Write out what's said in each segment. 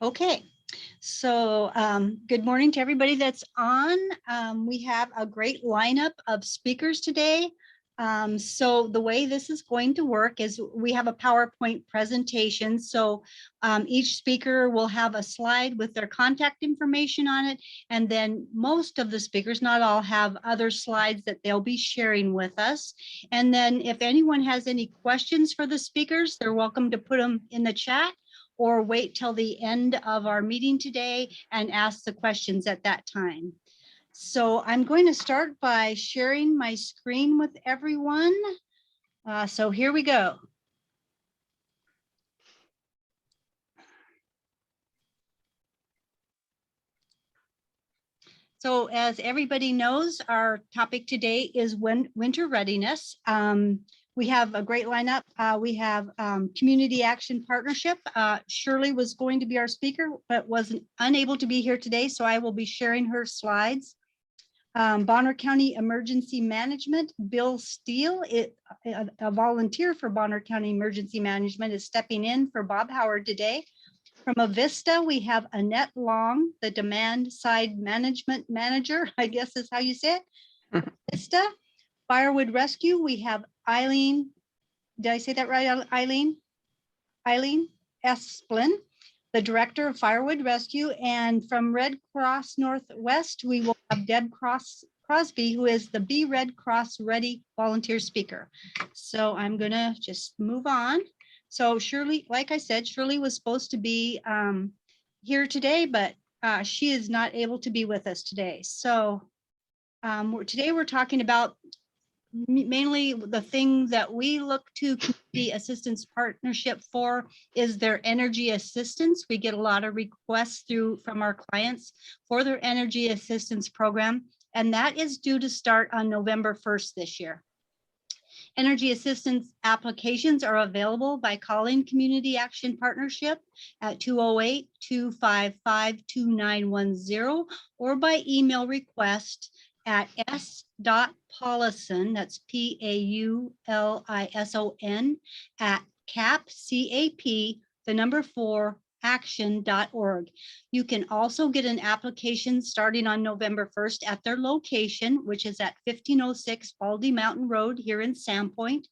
Okay, so good morning to everybody that's on. We have a great lineup of speakers today. So the way this is going to work is we have a PowerPoint presentation. So each speaker will have a slide with their contact information on it. And then most of the speakers, not all, have other slides that they'll be sharing with us. And then if anyone has any questions for the speakers, they're welcome to put them in the chat, or wait till the end of our meeting today and ask the questions at that time. So I'm going to start by sharing my screen with everyone. So here we go. So as everybody knows, our topic today is winter readiness. We have a great lineup. We have Community Action Partnership. Shirley was going to be our speaker, but wasn't unable to be here today, so I will be sharing her slides. Bonner County Emergency Management, Bill Steele, a volunteer for Bonner County Emergency Management, is stepping in for Bob Howard today. From Avista, we have Annette Long, the Demand Side Management Manager, I guess is how you say it. Avista. Firewood Rescue, we have Eileen. Did I say that right, Eileen? Eileen Esplin, the Director of Firewood Rescue. And from Red Cross Northwest, we will have Deb Crosby, who is the Be Red Cross Ready volunteer speaker. So I'm gonna just move on. So Shirley, like I said, Shirley was supposed to be here today, but she is not able to be with us today. So today we're talking about mainly the thing that we look to the assistance partnership for is their energy assistance. We get a lot of requests from our clients for their energy assistance program, and that is due to start on November 1st this year. Energy assistance applications are available by calling Community Action Partnership at 208-255-2910 or by email request at s.paulison, that's PAULISON, at CAP, the number 4, action.org. You can also get an application starting on November 1st at their location, which is at 1506 Baldy Mountain Road here in Sandpoint.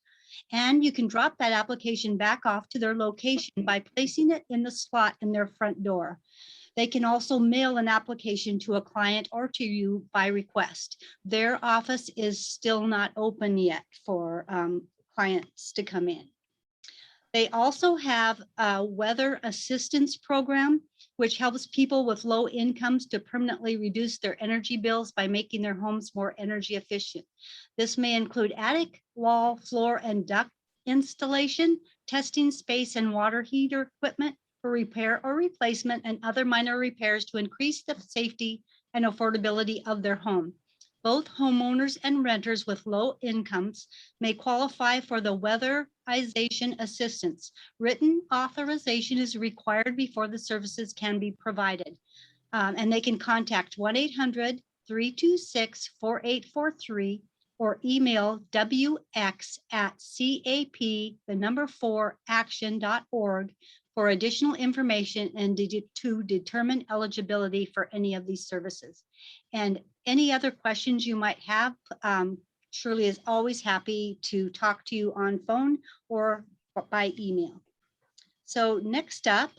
And you can drop that application back off to their location by placing it in the slot in their front door. They can also mail an application to a client or to you by request. Their office is still not open yet for clients to come in. They also have a weather assistance program, which helps people with low incomes to permanently reduce their energy bills by making their homes more energy efficient. This may include attic, wall, floor, and duct installation, testing space and water heater equipment for repair or replacement, and other minor repairs to increase the safety and affordability of their home. Both homeowners and renters with low incomes may qualify for the weatherization assistance. Written authorization is required before the services can be provided. And they can contact 1-800-326-4843 or email wx@cap4action.org for additional information and to determine eligibility for any of these services. And any other questions you might have, Shirley is always happy to talk to you on phone or by email. So next up,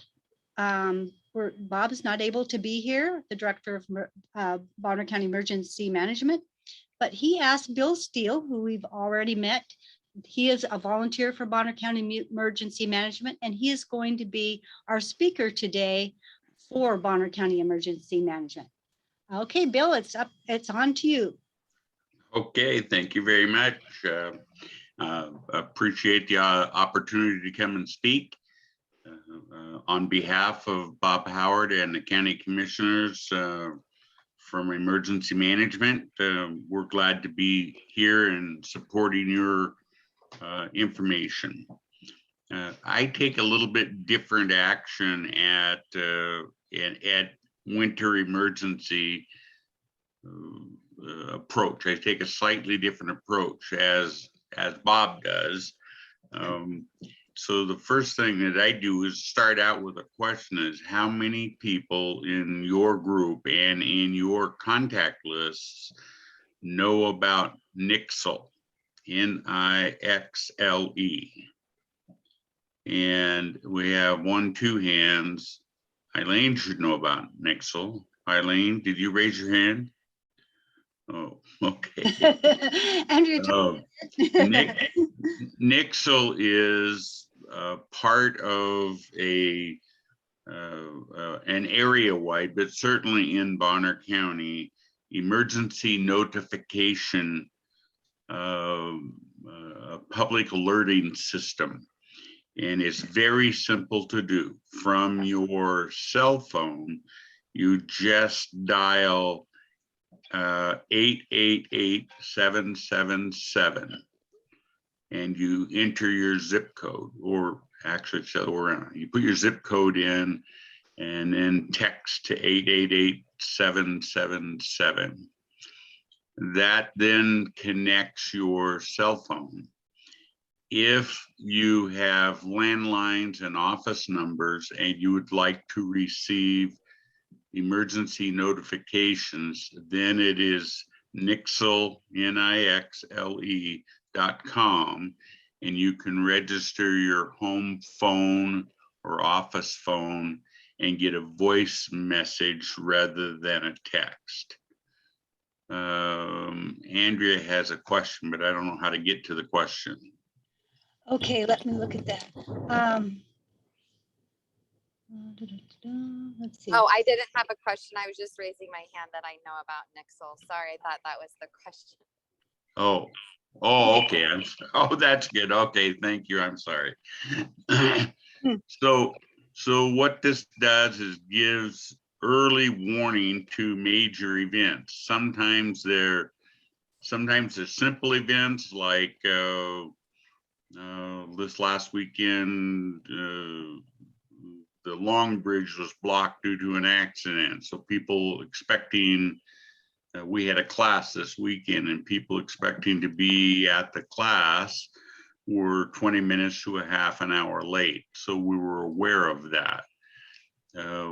Bob is not able to be here, the Director of Bonner County Emergency Management, but he asked Bill Steele, who we've already met. He is a volunteer for Bonner County Emergency Management, and he is going to be our speaker today for Bonner County Emergency Management. Okay, Bill, it's on to you. Okay, thank you very much. Appreciate the opportunity to come and speak. On behalf of Bob Howard and the county commissioners from Emergency Management, we're glad to be here and supporting your information. I take a little bit different action at winter emergency approach. I take a slightly different approach as Bob does. So the first thing that I do is start out with a question is how many people in your group and in your contact lists know about Nixle, Nixle? And we have 1, 2 hands. Eileen should know about Nixle. Eileen, did you raise your hand? Oh, okay. Andrea. Nixle is part of an area-wide, but certainly in Bonner County, emergency notification public alerting system. And it's very simple to do. From your cell phone, you just dial 888-777 and you enter your zip code, or actually it's the other way around. You put your zip code in and then text to 888-777. That then connects your cell phone. If you have landlines and office numbers and you would like to receive emergency notifications, then it is Nixle, Nixle.com, and you can register your home phone or office phone and get a voice message rather than a text. Andrea has a question, but I don't know how to get to the question. Okay, let me look at that. Let's see. Oh, I didn't have a question. I was just raising my hand that I know about Nixle. Sorry, I thought that was the question. Oh, okay. Oh, that's good. Okay, thank you. I'm sorry. So what this does is gives early warning to major events. Sometimes they're simple events like this last weekend, the Long Bridge was blocked due to an accident. So people expecting, we had a class this weekend and people expecting to be at the class were 20 minutes to a half an hour late. So we were aware of that.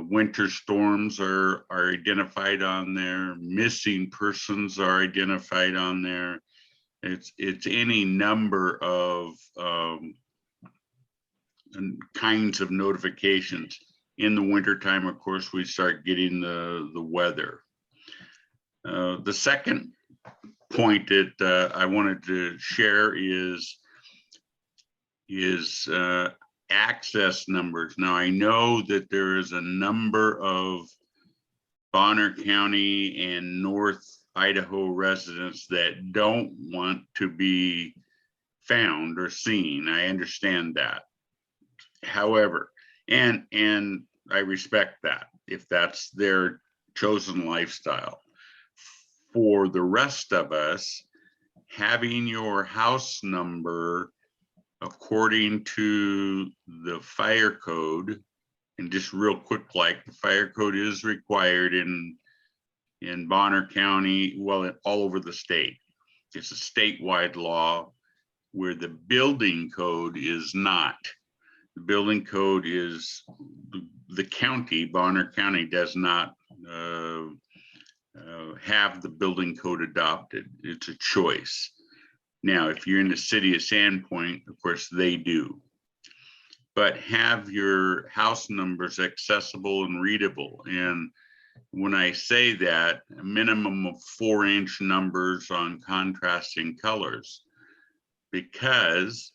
Winter storms are identified on there. Missing persons are identified on there. It's any number of kinds of notifications. In the wintertime, of course, we start getting the weather. The second point that I wanted to share is access numbers. Now, I know that there is a number of Bonner County and North Idaho residents that don't want to be found or seen. I understand that. However, and I respect that if that's their chosen lifestyle. For the rest of us, having your house number according to the fire code, and just real quick, like the fire code is required in Bonner County, well, all over the state. It's a statewide law where the building code is not. The building code is the county, Bonner County does not have the building code adopted. It's a choice. Now, if you're in the city of Sandpoint, of course, they do. But have your house numbers accessible and readable. And when I say that, a minimum of 4-inch numbers on contrasting colors, because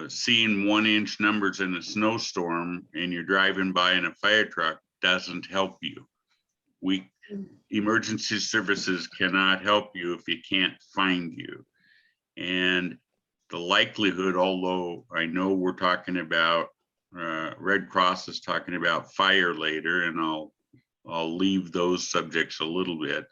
seeing 1-inch numbers in a snowstorm and you're driving by in a fire truck doesn't help you. Emergency services cannot help you if you can't find you. And the likelihood, although I know we're talking about, Red Cross is talking about fire later, and I'll leave those subjects a little bit.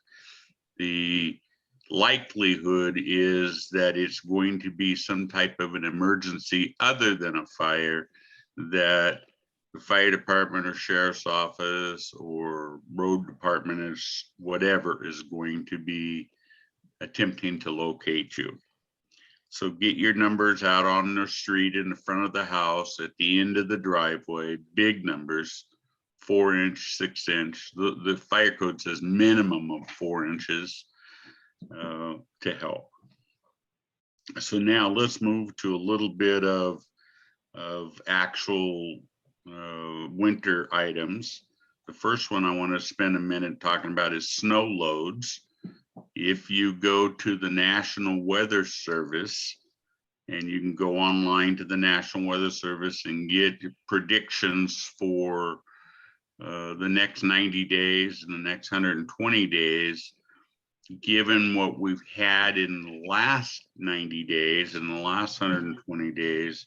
The likelihood is that it's going to be some type of an emergency other than a fire, that the fire department or sheriff's office or road department is whatever is going to be attempting to locate you. So get your numbers out on the street in the front of the house, at the end of the driveway, big numbers, 4-inch, 6-inch. The fire code says minimum of 4 inches to help. So now let's move to a little bit of actual winter items. The first one I want to spend a minute talking about is snow loads. If you go to the National Weather Service, and you can go online to the National Weather Service and get predictions for the next 90 days and the next 120 days, given what we've had in the last 90 days and the last 120 days,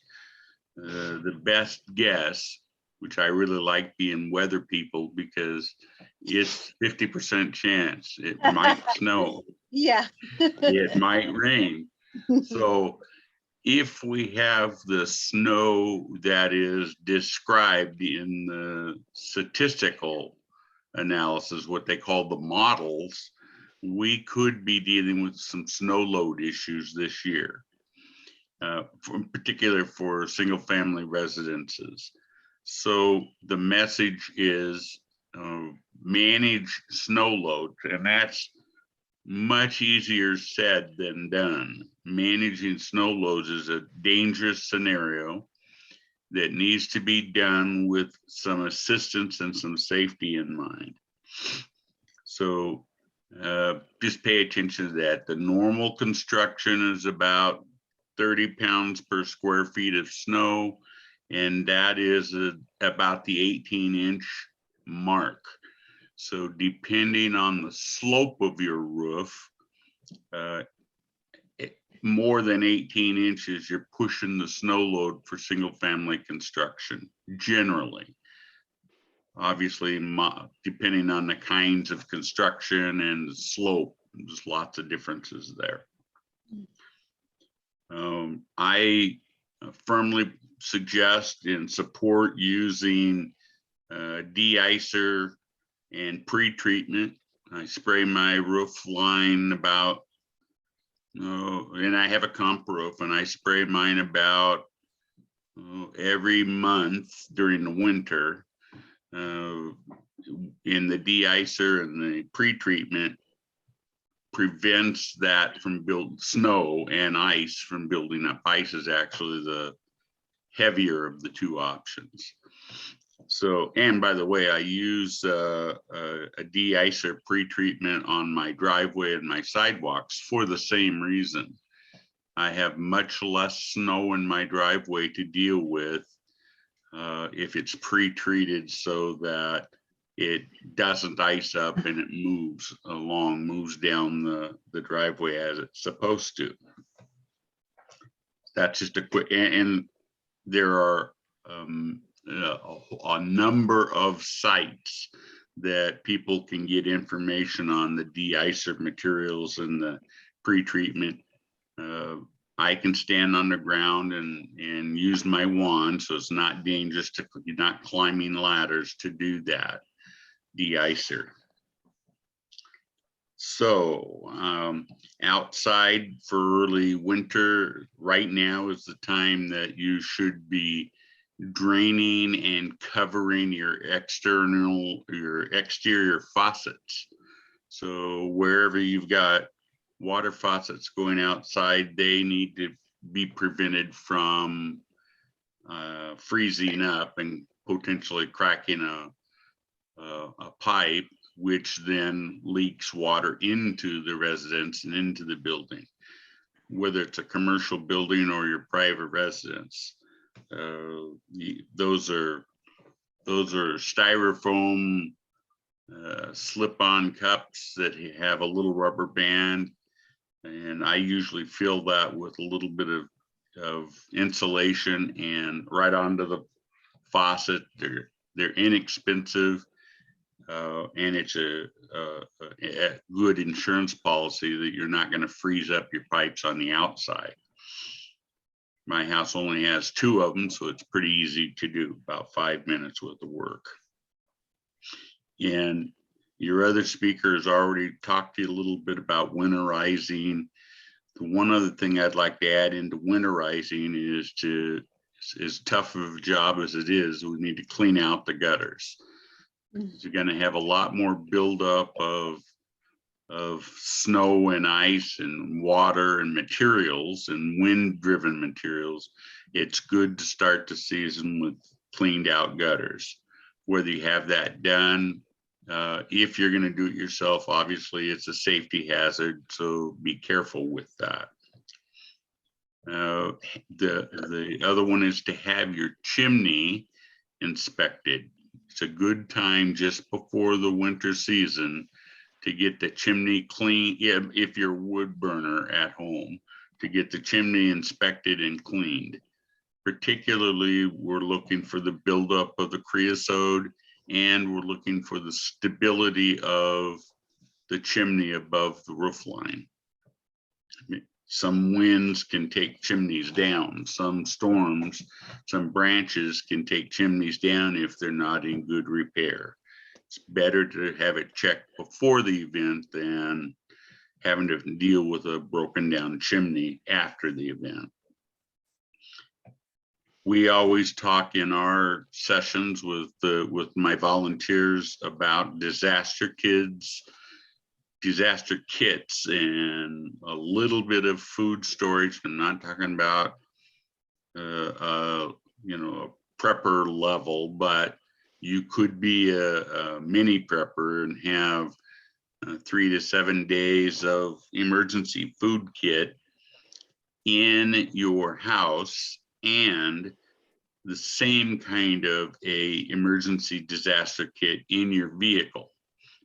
the best guess, which I really like being weather people, because it's 50% chance it might snow. Yeah. It might rain. So if we have the snow that is described in the statistical analysis, what they call the models, we could be dealing with some snow load issues this year, in particular for single family residences. So the message is manage snow load, and that's much easier said than done. Managing snow loads is a dangerous scenario that needs to be done with some assistance and some safety in mind. So just pay attention to that. The normal construction is about 30 pounds per square feet of snow, and that is about the 18-inch mark. So depending on the slope of your roof, more than 18 inches, you're pushing the snow load for single family construction, generally. Obviously, depending on the kinds of construction and the slope, there's lots of differences there. I firmly suggest and support using de-icer and pre-treatment. I spray my roof line about, and I have a comp roof, and I spray mine about every month during the winter. In the de-icer and the pre-treatment prevents that from snow and ice from building up. Ice is actually the heavier of the two options. So, and by the way, I use a de-icer pre-treatment on my driveway and my sidewalks for the same reason. I have much less snow in my driveway to deal with if it's pre-treated, so that it doesn't ice up and it moves down the driveway as it's supposed to. That's just a quick, and there are a number of sites that people can get information on the de-icer materials and the pre-treatment. I can stand on the ground and use my wand, so it's not dangerous to, you're not climbing ladders to do that de-icer. So outside for early winter, right now is the time that you should be draining and covering your exterior faucets. So wherever you've got water faucets going outside, they need to be prevented from freezing up and potentially cracking a pipe, which then leaks water into the residence and into the building, whether it's a commercial building or your private residence. Those are styrofoam slip-on cups that have a little rubber band, and I usually fill that with a little bit of insulation and right onto the faucet. They're inexpensive, and it's a good insurance policy that you're not going to freeze up your pipes on the outside. My house only has 2 of them, so it's pretty easy to do, about 5 minutes worth of work. And your other speaker has already talked to you a little bit about winterizing. The one other thing I'd like to add into winterizing is as tough of a job as it is, we need to clean out the gutters. You're going to have a lot more buildup of snow and ice and water and materials and wind-driven materials. It's good to start the season with cleaned out gutters. Whether you have that done, if you're going to do it yourself, obviously it's a safety hazard, so be careful with that. The other one is to have your chimney inspected. It's a good time just before the winter season to get the chimney clean, if you're a wood burner at home, to get the chimney inspected and cleaned. Particularly, we're looking for the buildup of the creosote, and we're looking for the stability of the chimney above the roof line. Some winds can take chimneys down, some storms, some branches can take chimneys down if they're not in good repair. It's better to have it checked before the event than having to deal with a broken down chimney after the event. We always talk in our sessions with my volunteers about disaster kits, and a little bit of food storage. I'm not talking about a prepper level, but you could be a mini prepper and have 3 to 7 days of emergency food kit in your house, and the same kind of a emergency disaster kit in your vehicle,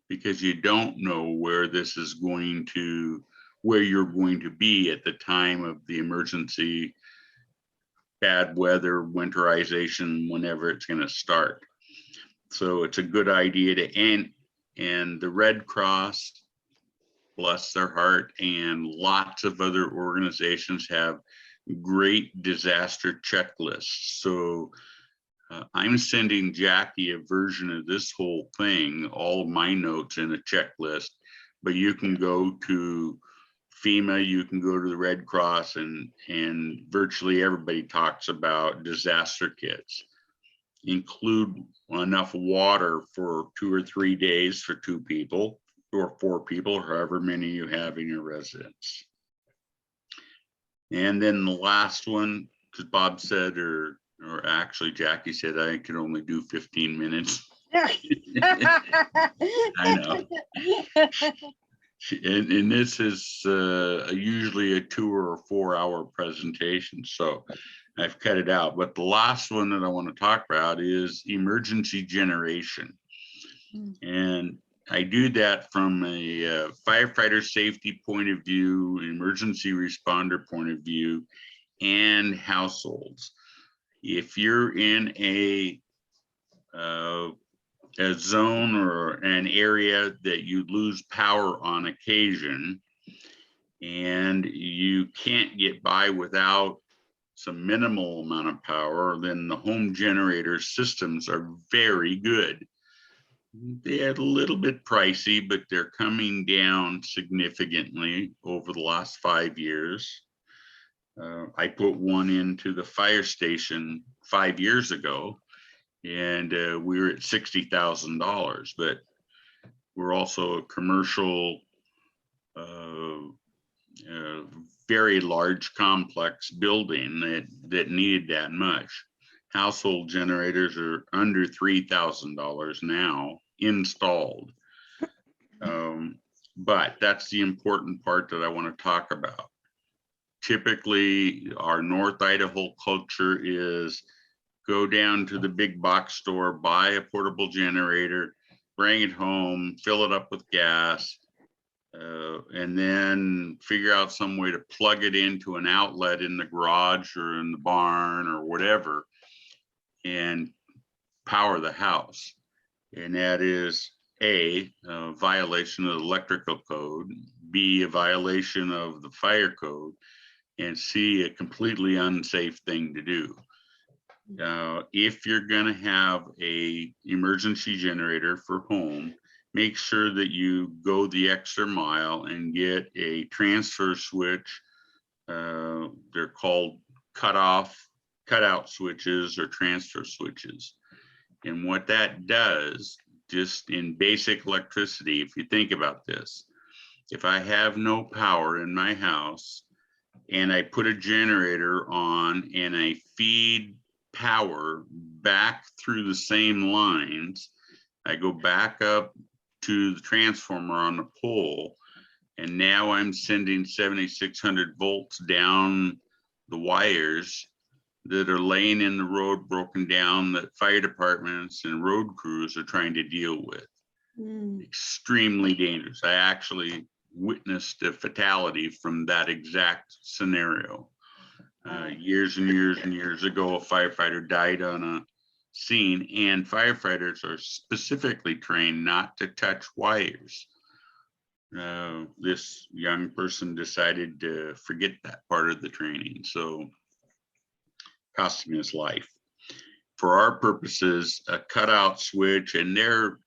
because you don't know where you're going to be at the time of the emergency, bad weather, winterization, whenever it's going to start. So it's a good idea to and the Red Cross, bless their heart, and lots of other organizations have great disaster checklists. So I'm sending Jackie a version of this whole thing, all of my notes in a checklist, but you can go to FEMA, you can go to the Red Cross, and virtually everybody talks about disaster kits. Include enough water for 2 or 3 days for 2 people or 4 people, however many you have in your residence. And then the last one, because Bob said, or actually Jackie said, I could only do 15 minutes. I know. And this is usually a 2 or 4 hour presentation, so I've cut it out. But the last one that I want to talk about is emergency generation. And I do that from a firefighter safety point of view, emergency responder point of view, and households. If you're in a zone or an area that you lose power on occasion, and you can't get by without some minimal amount of power, then the home generator systems are very good. They're a little bit pricey, but they're coming down significantly over the last 5 years. I put one into the fire station 5 years ago, and we were at $60,000, but we're also a commercial, very large complex building that needed that much. Household generators are under $3,000 now installed. But that's the important part that I want to talk about. Typically, our North Idaho culture is go down to the big box store, buy a portable generator, bring it home, fill it up with gas, and then figure out some way to plug it into an outlet in the garage or in the barn or whatever, and power the house. And that is A, a violation of the electrical code, B, a violation of the fire code, and C, a completely unsafe thing to do. If you're going to have a emergency generator for home, make sure that you go the extra mile and get a transfer switch They're called cutout switches or transfer switches. And what that does, just in basic electricity, if you think about this, if I have no power in my house and I put a generator on and I feed power back through the same lines, I go back up to the transformer on the pole, and now I'm sending 7,600 volts down the wires that are laying in the road, broken down, that fire departments and road crews are trying to deal with. Extremely dangerous. I actually witnessed a fatality from that exact scenario. Years and years and years ago, a firefighter died on a scene, and firefighters are specifically trained not to touch wires. This young person decided to forget that part of the training, so cost him his life. For our purposes, a cutout switch, and they're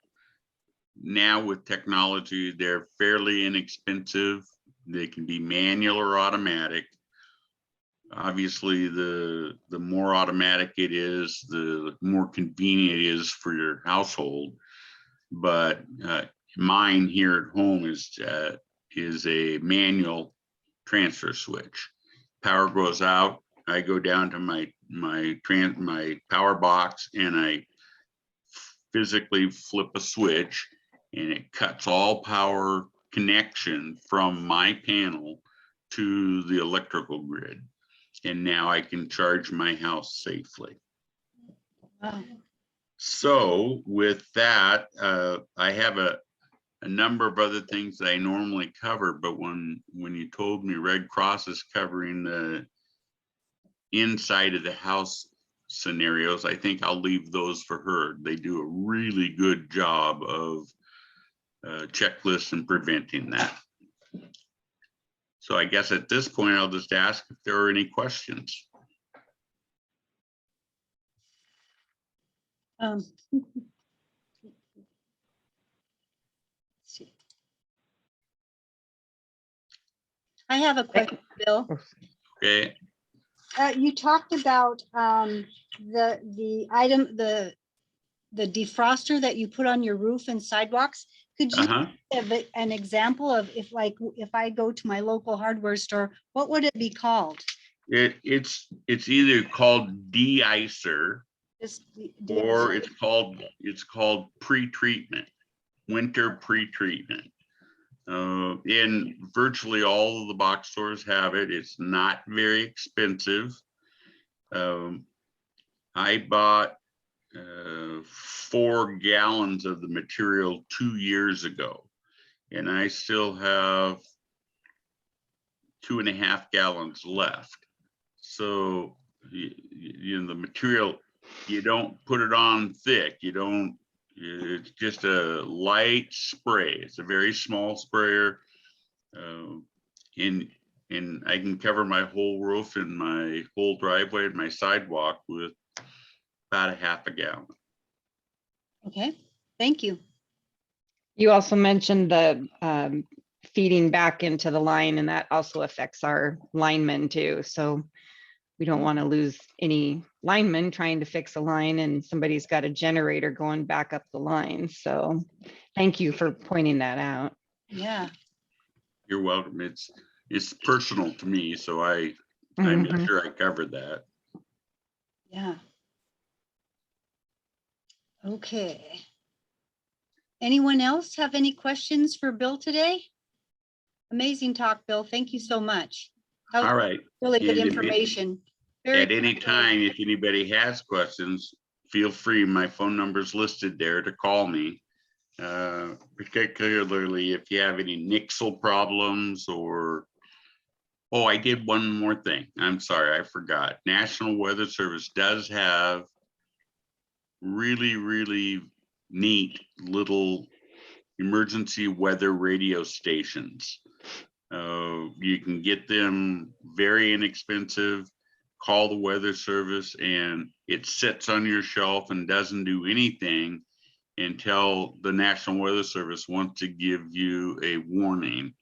now with technology, they're fairly inexpensive. They can be manual or automatic. Obviously, the more automatic it is, the more convenient it is for your household. But mine here at home is a manual transfer switch. Power goes out, I go down to my power box and I physically flip a switch, and it cuts all power connection from my panel to the electrical grid. And now I can charge my house safely. Wow. So with that, I have a number of other things that I normally cover, but when you told me Red Cross is covering the inside of the house scenarios, I think I'll leave those for her. They do a really good job of checklists and preventing that. So I guess at this point, I'll just ask if there are any questions. Let's see. I have a question, Bill. Okay. You talked about the item, the defroster that you put on your roof and sidewalks. Could you give an example of if I go to my local hardware store, what would it be called? It's either called de-icer or it's called pre-treatment, winter pre-treatment. And virtually all of the box stores have it. It's not very expensive. I bought 4 gallons of the material 2 years ago, and I still have 2.5 gallons left. So you know, the material, you don't put it on thick. You don't. It's just a light spray. It's a very small sprayer, and I can cover my whole roof and my whole driveway and my sidewalk with about 1/2 gallon. Okay, thank you. You also mentioned the feeding back into the line, and that also affects our linemen too. So we don't want to lose any linemen trying to fix a line and somebody's got a generator going back up the line. So thank you for pointing that out. Yeah. You're welcome. It's personal to me, so I made sure I covered that. Yeah. Okay. Anyone else have any questions for Bill today? Amazing talk, Bill. Thank you so much. All right. Really good And information. at any time, if anybody has questions, feel free. My phone number is listed there to call me. Particularly if you have any nixle problems or, oh, I did one more thing. I'm sorry, I forgot. National Weather Service does have really, really neat little emergency weather radio stations. You can get them very inexpensive. Call the Weather Service and it sits on your shelf and doesn't do anything until the National Weather Service wants to give you a warning.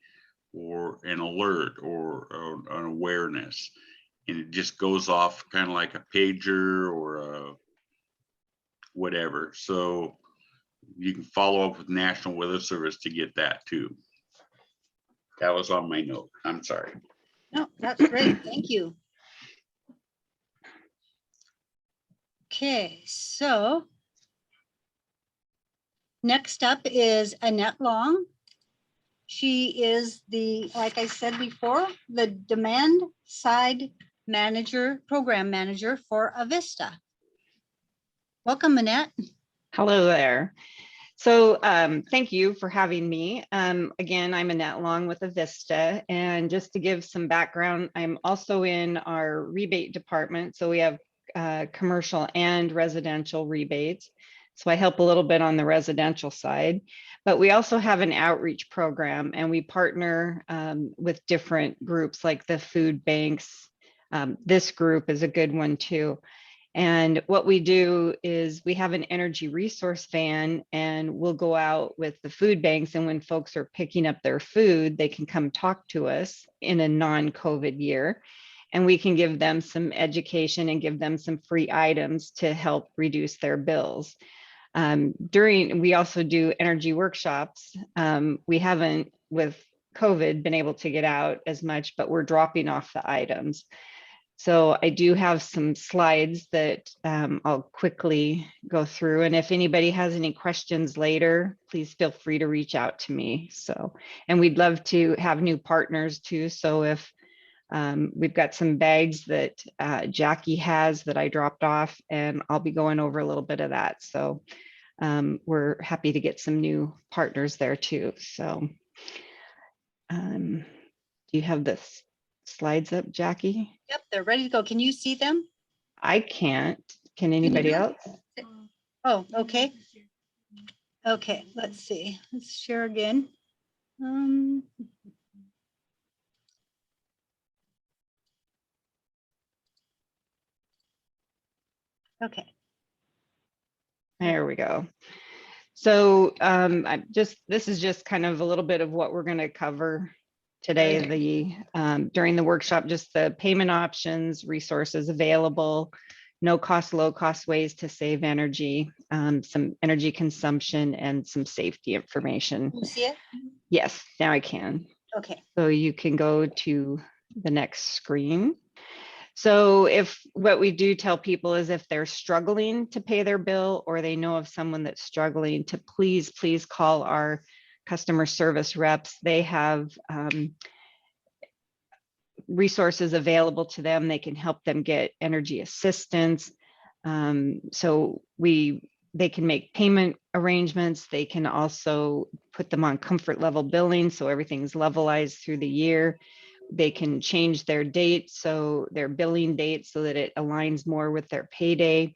or an alert or an awareness. And it just goes off kind of like a pager or a whatever. So you can follow up with National Weather Service to get that too. That was on my note. I'm sorry. No, that's great. Thank you. Okay, so next up is Annette Long. She is the, like I said before, the demand side manager, program manager for Avista. Welcome, Annette. Hello there. So thank you for having me. Again, I'm Annette Long with Avista, and just to give some background, I'm also in our rebate department. So we have commercial and residential rebates. So I help a little bit on the residential side, but we also have an outreach program, and we partner with different groups like the food banks. This group is a good one too. And what we do is we have an energy resource van, and we'll go out with the food banks. And when folks are picking up their food, they can come talk to us in a non-COVID year, and we can give them some education and give them some free items to help reduce their bills. We also do energy workshops. We haven't, with COVID, been able to get out as much, but we're dropping off the items. So I do have some slides that I'll quickly go through. And if anybody has any questions later, please feel free to reach out to me. So, and we'd love to have new partners too. So if we've got some bags that Jackie has that I dropped off, and I'll be going over a little bit of that. So we're happy to get some new partners there too. So do you have this slides up, Jackie? Yep, they're ready to go. Can you see them? I can't. Can anybody else? Oh, okay. Okay, let's see. Let's share again. Okay. There we go. So this is just kind of a little bit of what we're going to cover today. During the workshop, just the payment options, resources available, no cost, low cost ways to save energy, some energy consumption, and some safety information. Can you see it? Yes, now I can. Okay. So you can go to the next screen. So what we do tell people is if they're struggling to pay their bill, or they know of someone that's struggling, to please call our customer service reps. They have resources available to them. They can help them get energy assistance. So they can make payment arrangements. They can also put them on comfort level billing, so everything's levelized through the year. They can change their date, so their billing date, so that it aligns more with their payday.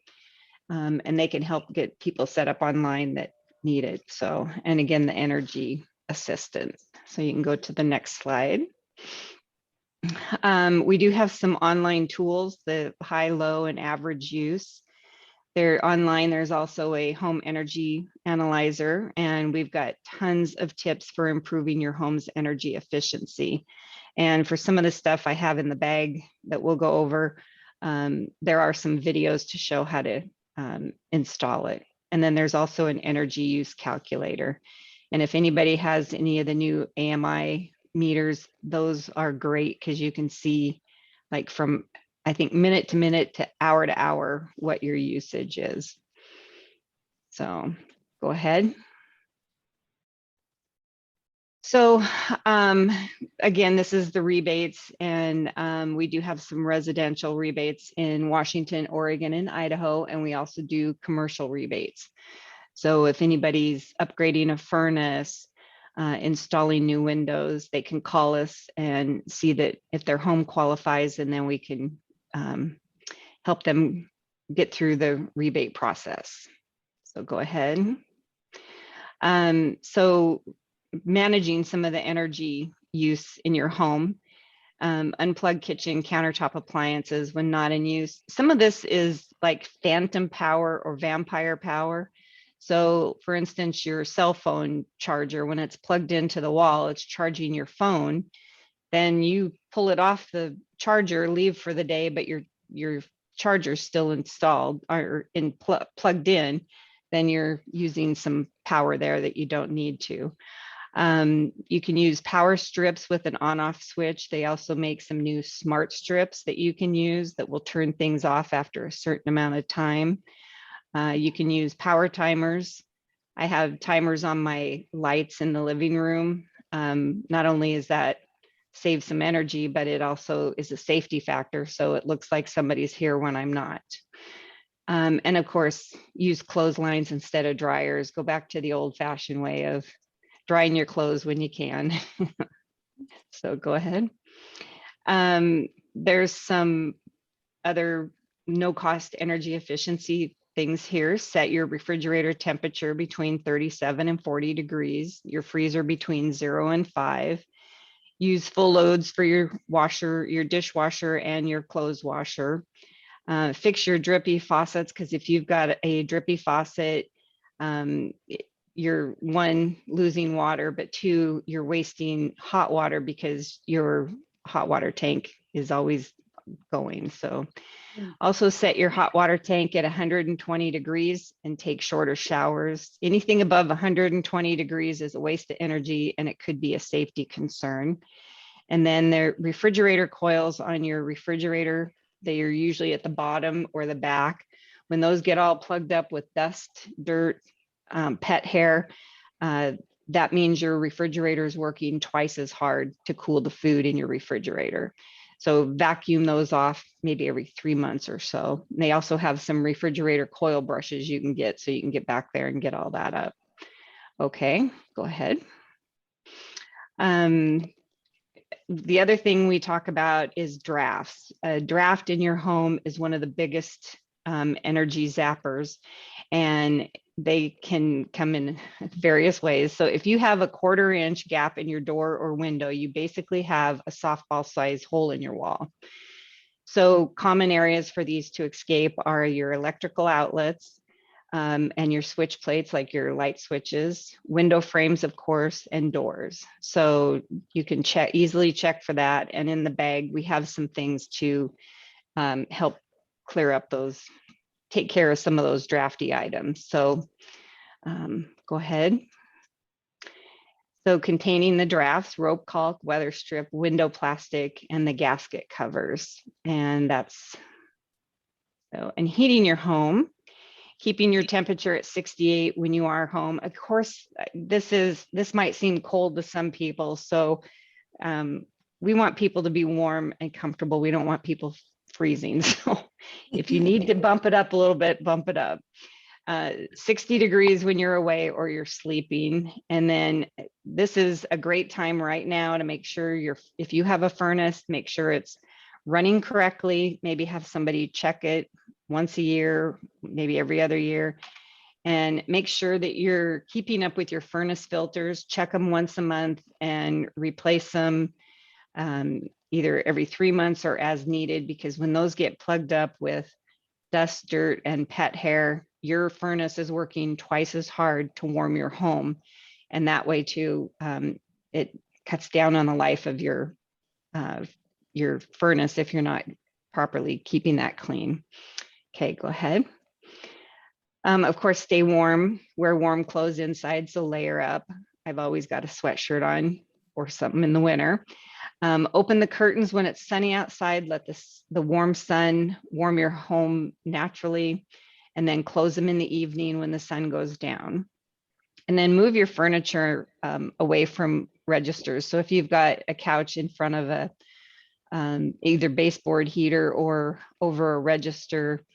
And they can help get people set up online that need it. So, and again, the energy assistance. So you can go to the next slide. We do have some online tools, the high, low, and average use. They're online. There's also a home energy analyzer, and we've got tons of tips for improving your home's energy efficiency. And for some of the stuff I have in the bag that we'll go over, there are some videos to show how to install it. And then there's also an energy use calculator. And if anybody has any of the new AMI meters, those are great, because you can see, like, from, I think, minute to minute to hour what your usage is. So go ahead. So again, this is the rebates, and we do have some residential rebates in Washington, Oregon, and Idaho, and we also do commercial rebates. So if anybody's upgrading a furnace, installing new windows, they can call us and see that if their home qualifies, and then we can help them get through the rebate process. So go ahead. So managing some of the energy use in your home, unplug kitchen countertop appliances when not in use. Some of this is like phantom power or vampire power. So for instance, your cell phone charger, when it's plugged into the wall, it's charging your phone. Then you pull it off the charger, leave for the day, but your charger's still installed or plugged in, then you're using some power there that you don't need to. You can use power strips with an on-off switch. They also make some new smart strips that you can use that will turn things off after a certain amount of time. You can use power timers. I have timers on my lights in the living room. Not only is that save some energy, but it also is a safety factor. So it looks like somebody's here when I'm not. And of course, use clotheslines instead of dryers. Go back to the old fashioned way of drying your clothes when you can. So go ahead. There's some other no cost energy efficiency things here. Set your refrigerator temperature between 37 and 40 degrees, your freezer between 0 and 5. Use full loads for your washer, your dishwasher, and your clothes washer. Fix your drippy faucets, because if you've got a drippy faucet, you're one, losing water, but two, you're wasting hot water because your hot water tank is always going. So also set your hot water tank at 120 degrees and take shorter showers. Anything above 120 degrees is a waste of energy, and it could be a safety concern. And then the refrigerator coils on your refrigerator, they are usually at the bottom or the back. When those get all plugged up with dust, dirt, pet hair, that means your refrigerator is working twice as hard to cool the food in your refrigerator. So vacuum those off maybe every 3 months or so. And they also have some refrigerator coil brushes you can get, so you can get back there and get all that up. Okay, go ahead. The other thing we talk about is drafts. A draft in your home is one of the biggest energy zappers, and they can come in various ways. So if you have a 1/4 inch gap in your door or window, you basically have a softball size hole in your wall. So common areas for these to escape are your electrical outlets and your switch plates, like your light switches, window frames, of course, and doors. So you can easily check for that. And in the bag, we have some things to help clear up those, take care of some of those drafty items. So go ahead. So containing the drafts, rope caulk, weather strip, window plastic, and the gasket covers. And that's, so, and heating your home, keeping your temperature at 68 when you are home. Of course, this might seem cold to some people. So we want people to be warm and comfortable. We don't want people freezing. So if you need to bump it up a little bit, bump it up. 60 degrees when you're away or you're sleeping. And then this is a great time right now to make sure if you have a furnace, make sure it's running correctly. Maybe have somebody check it once a year, maybe every other year, and make sure that you're keeping up with your furnace filters. Check them once a month and replace them either every 3 months or as needed, because when those get plugged up with dust, dirt, and pet hair, your furnace is working twice as hard to warm your home. And that way too, it cuts down on the life of your furnace if you're not properly keeping that clean. Okay, go ahead. Of course, stay warm, wear warm clothes inside, so layer up. I've always got a sweatshirt on or something in the winter. Open the curtains when it's sunny outside. Let the warm sun warm your home naturally, and then close them in the evening when the sun goes down. And then move your furniture away from registers. So if you've got a couch in front of a either baseboard heater or over a register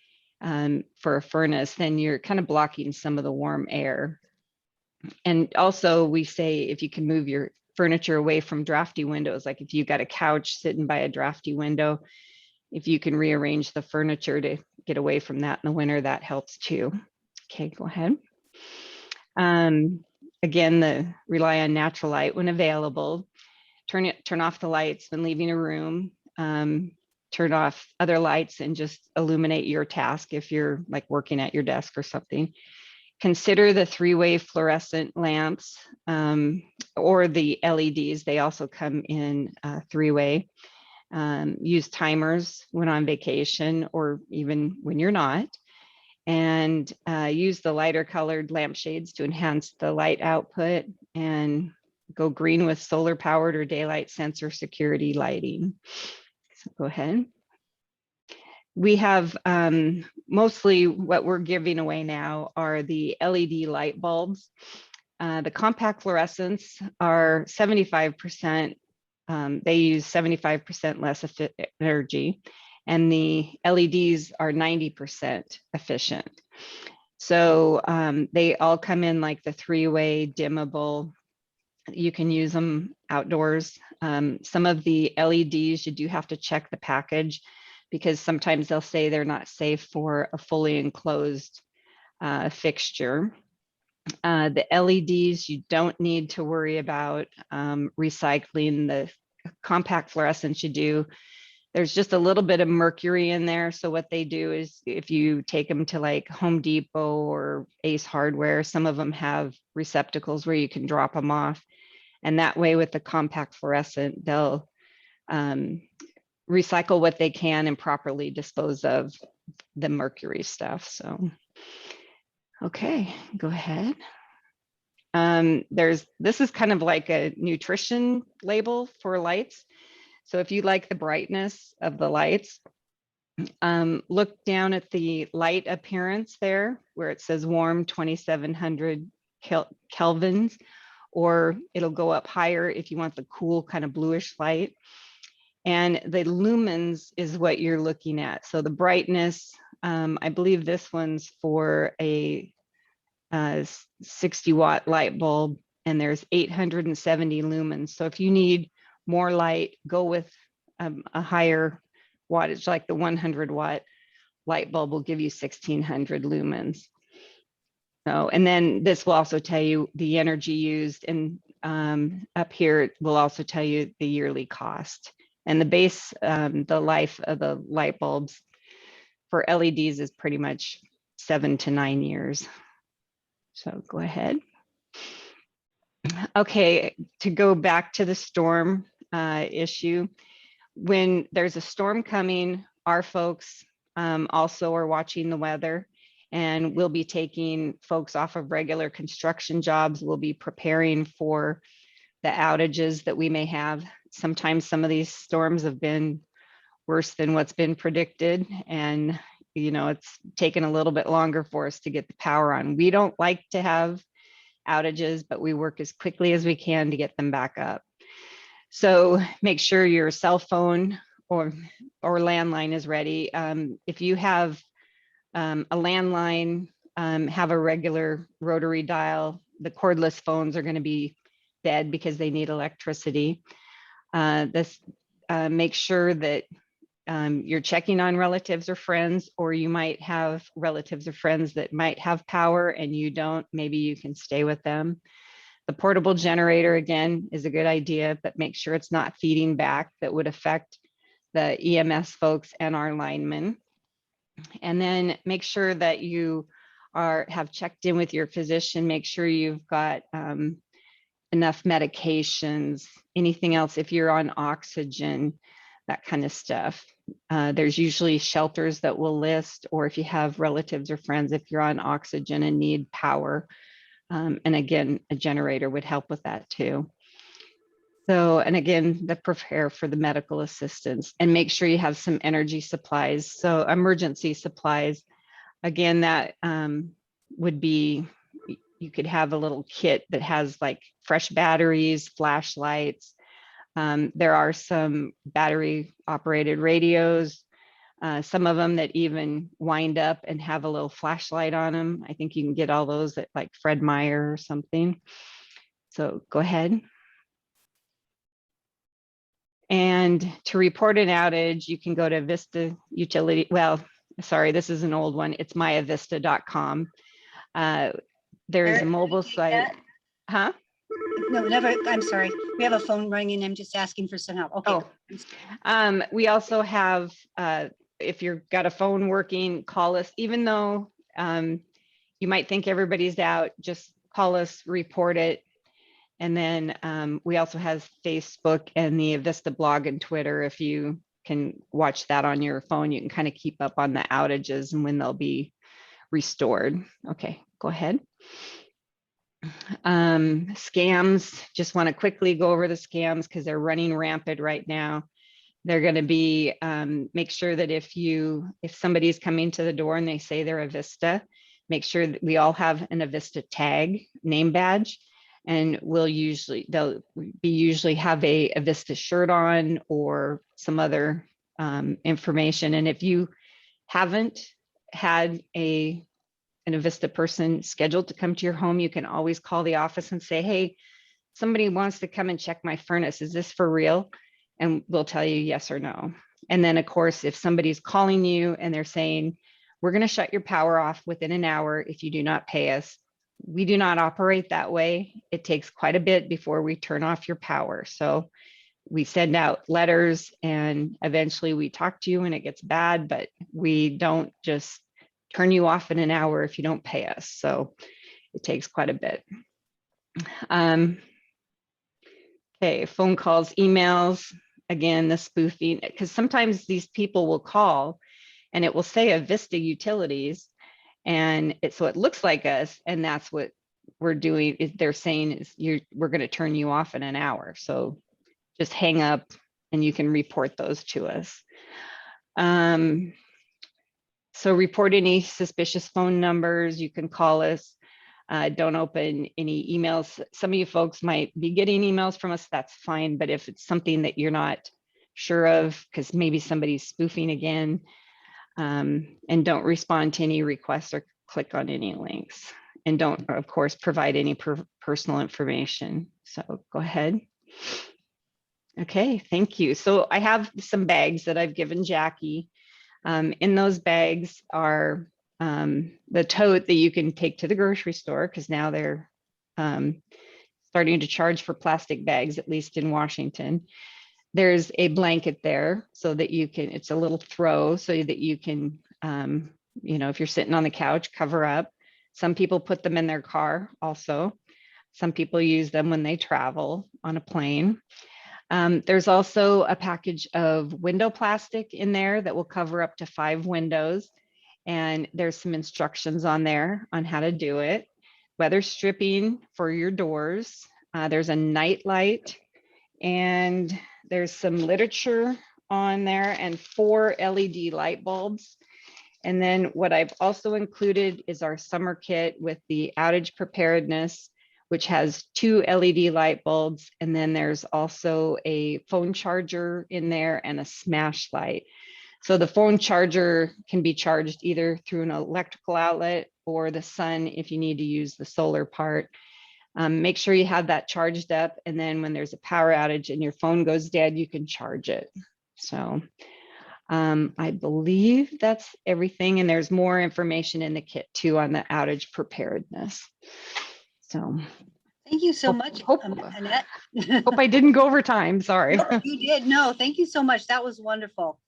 for a furnace, then you're kind of blocking some of the warm air. And also we say if you can move your furniture away from drafty windows, like if you've got a couch sitting by a drafty window, if you can rearrange the furniture to get away from that in the winter, that helps too. Okay, go ahead. Again, rely on natural light when available. Turn off the lights when leaving a room. Turn off other lights and just illuminate your task if you're like working at your desk or something. Consider the 3-way fluorescent lamps or the LEDs. They also come in 3-way. Use timers when on vacation or even when you're not. And use the lighter colored lampshades to enhance the light output, and go green with solar powered or daylight sensor security lighting. So go ahead. We have mostly what we're giving away now are the LED light bulbs. The compact fluorescents are 75%. They use 75% less energy, and the LEDs are 90% efficient. So they all come in like the 3-way dimmable. You can use them outdoors. Some of the LEDs, you do have to check the package, because sometimes they'll say they're not safe for a fully enclosed fixture. The LEDs, you don't need to worry about recycling. The compact fluorescents you do. There's just a little bit of mercury in there. So what they do is, if you take them to like Home Depot or Ace Hardware, some of them have receptacles where you can drop them off. And that way with the compact fluorescent, they'll recycle what they can and properly dispose of the mercury stuff. So, okay, go ahead. This is kind of like a nutrition label for lights. So if you like the brightness of the lights, look down at the light appearance there where it says warm 2700 kelvins, or it'll go up higher if you want the cool kind of bluish light. And the lumens is what you're looking at. So the brightness, I believe this one's for a 60-watt light bulb, and there's 870 lumens. So if you need more light, go with a higher wattage, like the 100-watt light bulb will give you 1600 lumens. So, and then this will also tell you the energy used, and up here it will also tell you the yearly cost. And the base, the life of the light bulbs for LEDs is pretty much 7 to 9 years. So go ahead. Okay, to go back to the storm issue. When there's a storm coming, our folks also are watching the weather, and we'll be taking folks off of regular construction jobs. We'll be preparing for the outages that we may have. Sometimes some of these storms have been worse than what's been predicted, and it's taken a little bit longer for us to get the power on. We don't like to have outages, but we work as quickly as we can to get them back up. So make sure your cell phone or landline is ready. If you have a landline, have a regular rotary dial. The cordless phones are going to be dead because they need electricity. Make sure that you're checking on relatives or friends, or you might have relatives or friends that might have power and you don't. Maybe you can stay with them. The portable generator, again, is a good idea, but make sure it's not feeding back. That would affect the EMS folks and our linemen. And then make sure that you have checked in with your physician. Make sure you've got enough medications, anything else, if you're on oxygen, that kind of stuff. There's usually shelters that will list, or if you have relatives or friends, if you're on oxygen and need power. And again, a generator would help with that too. So, and again, prepare for the medical assistance, and make sure you have some energy supplies. So emergency supplies, again, that would be, you could have a little kit that has like fresh batteries, flashlights. There are some battery operated radios, some of them that even wind up and have a little flashlight on them. I think you can get all those at like Fred Meyer or something. So go ahead. And to report an outage, you can go to Avista Utility. Well, sorry, this is an old one. It's myavista.com. There's a mobile site. Huh? No, never. I'm sorry. We have a phone ringing. I'm just asking for some help. Okay. Oh, we also have, if you've got a phone working, call us, even though you might think everybody's out, just call us, report it. And then we also have Facebook and the Avista blog and Twitter. If you can watch that on your phone, you can kind of keep up on the outages and when they'll be restored. Okay, go ahead. Scams, just want to quickly go over the scams because they're running rampant right now. They're going to be, make sure that if somebody's coming to the door and they say they're Avista, make sure that we all have an Avista tag name badge. And they'll usually have a Avista shirt on or some other information. And if you haven't had an Avista person scheduled to come to your home, you can always call the office and say, hey, somebody wants to come and check my furnace. Is this for real? And we'll tell you yes or no. And then of course, if somebody's calling you and they're saying, we're going to shut your power off within an hour if you do not pay us. We do not operate that way. It takes quite a bit before we turn off your power. So we send out letters and eventually we talk to you when it gets bad, but we don't just turn you off in an hour if you don't pay us. So it takes quite a bit. Okay, phone calls, emails, again, the spoofing, because sometimes these people will call and it will say Avista Utilities. And so it looks like us, and that's what we're doing. They're saying is we're going to turn you off in an hour. So just hang up and you can report those to us. So report any suspicious phone numbers. You can call us. Don't open any emails. Some of you folks might be getting emails from us. That's fine. But if it's something that you're not sure of, because maybe somebody's spoofing again, and don't respond to any requests or click on any links, and don't, of course, provide any personal information. So go ahead. Okay, thank you. So I have some bags that I've given Jackie. In those bags are the tote that you can take to the grocery store, because now they're starting to charge for plastic bags, at least in Washington. There's a blanket there so that you can, it's a little throw so that you can, if you're sitting on the couch, cover up. Some people put them in their car also. Some people use them when they travel on a plane. There's also a package of window plastic in there that will cover up to 5 windows. And there's some instructions on there on how to do it. Weather stripping for your doors. There's a night light, and there's some literature on there and 4 LED light bulbs. And then what I've also included is our summer kit with the outage preparedness, which has 2 LED light bulbs. And then there's also a phone charger in there and a smash light. So the phone charger can be charged either through an electrical outlet or the sun if you need to use the solar part. Make sure you have that charged up, and then when there's a power outage and your phone goes dead, you can charge it. So I believe that's everything, and there's more information in the kit too on the outage preparedness. So Thank you so much, Annette. Hope I didn't go over time, sorry. No, you did. No, thank you so much. That was wonderful.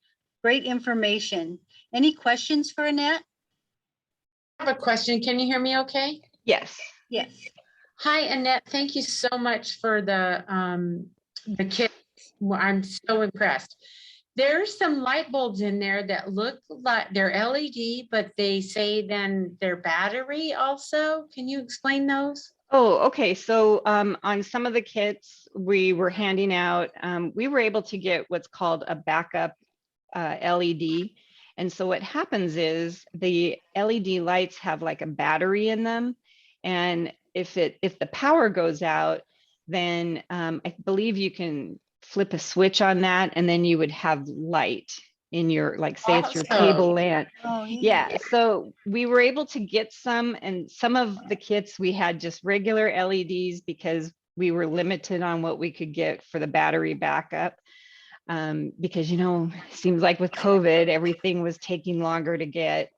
Great information. Any questions for Annette? I have a question. Can you hear me okay? Yes. Yes. Hi, Annette. Thank you so much for the kit. Well, I'm so impressed. There's some light bulbs in there that look like they're LED, but they say then they're battery also. Can you explain those? Oh, okay. So on some of the kits we were handing out, we were able to get what's called a backup LED. And so what happens is the LED lights have like a battery in them. And if the power goes out, then I believe you can flip a switch on that, and then you would have light in your, like, say it's your table lamp. Oh, Yeah, so we were able to get some, and some of the kits we had just regular LEDs because we were limited on what we could get for the battery backup. Because, it seems like with COVID, everything was taking longer to get.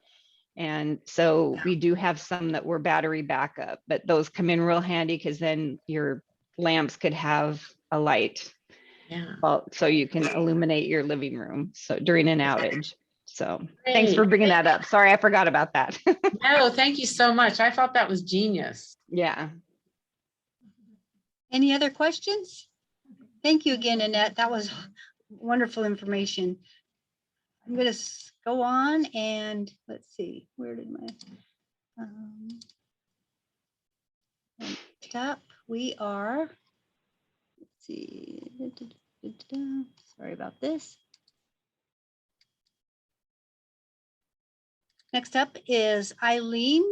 And so we do have some that were battery backup, but those come in real handy because then your lamps could have a light. Yeah. Well, so you can illuminate your living room. So during an outage. So thanks for Great. bringing that up. Sorry, I forgot about that. No, thank you so much. I thought that was genius. Yeah. Any other questions? Thank you again, Annette. That was wonderful information. I'm gonna go on and let's see, where did my next up, we are, let's see, sorry about this. Next up is Eileen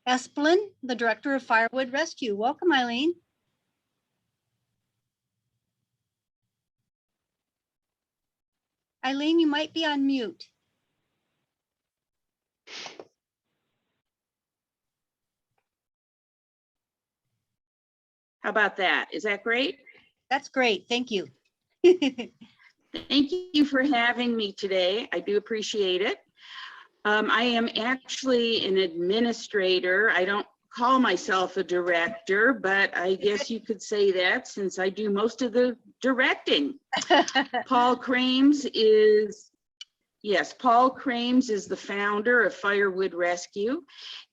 Esplin, the Director of Firewood Rescue. Welcome, Eileen. Eileen, you might be on mute. How about that? Is that great? That's great. Thank you. Thank you for having me today. I do appreciate it. I am actually an administrator. I don't call myself a director, but I guess you could say that since I do most of the directing. Paul Crames is the founder of Firewood Rescue,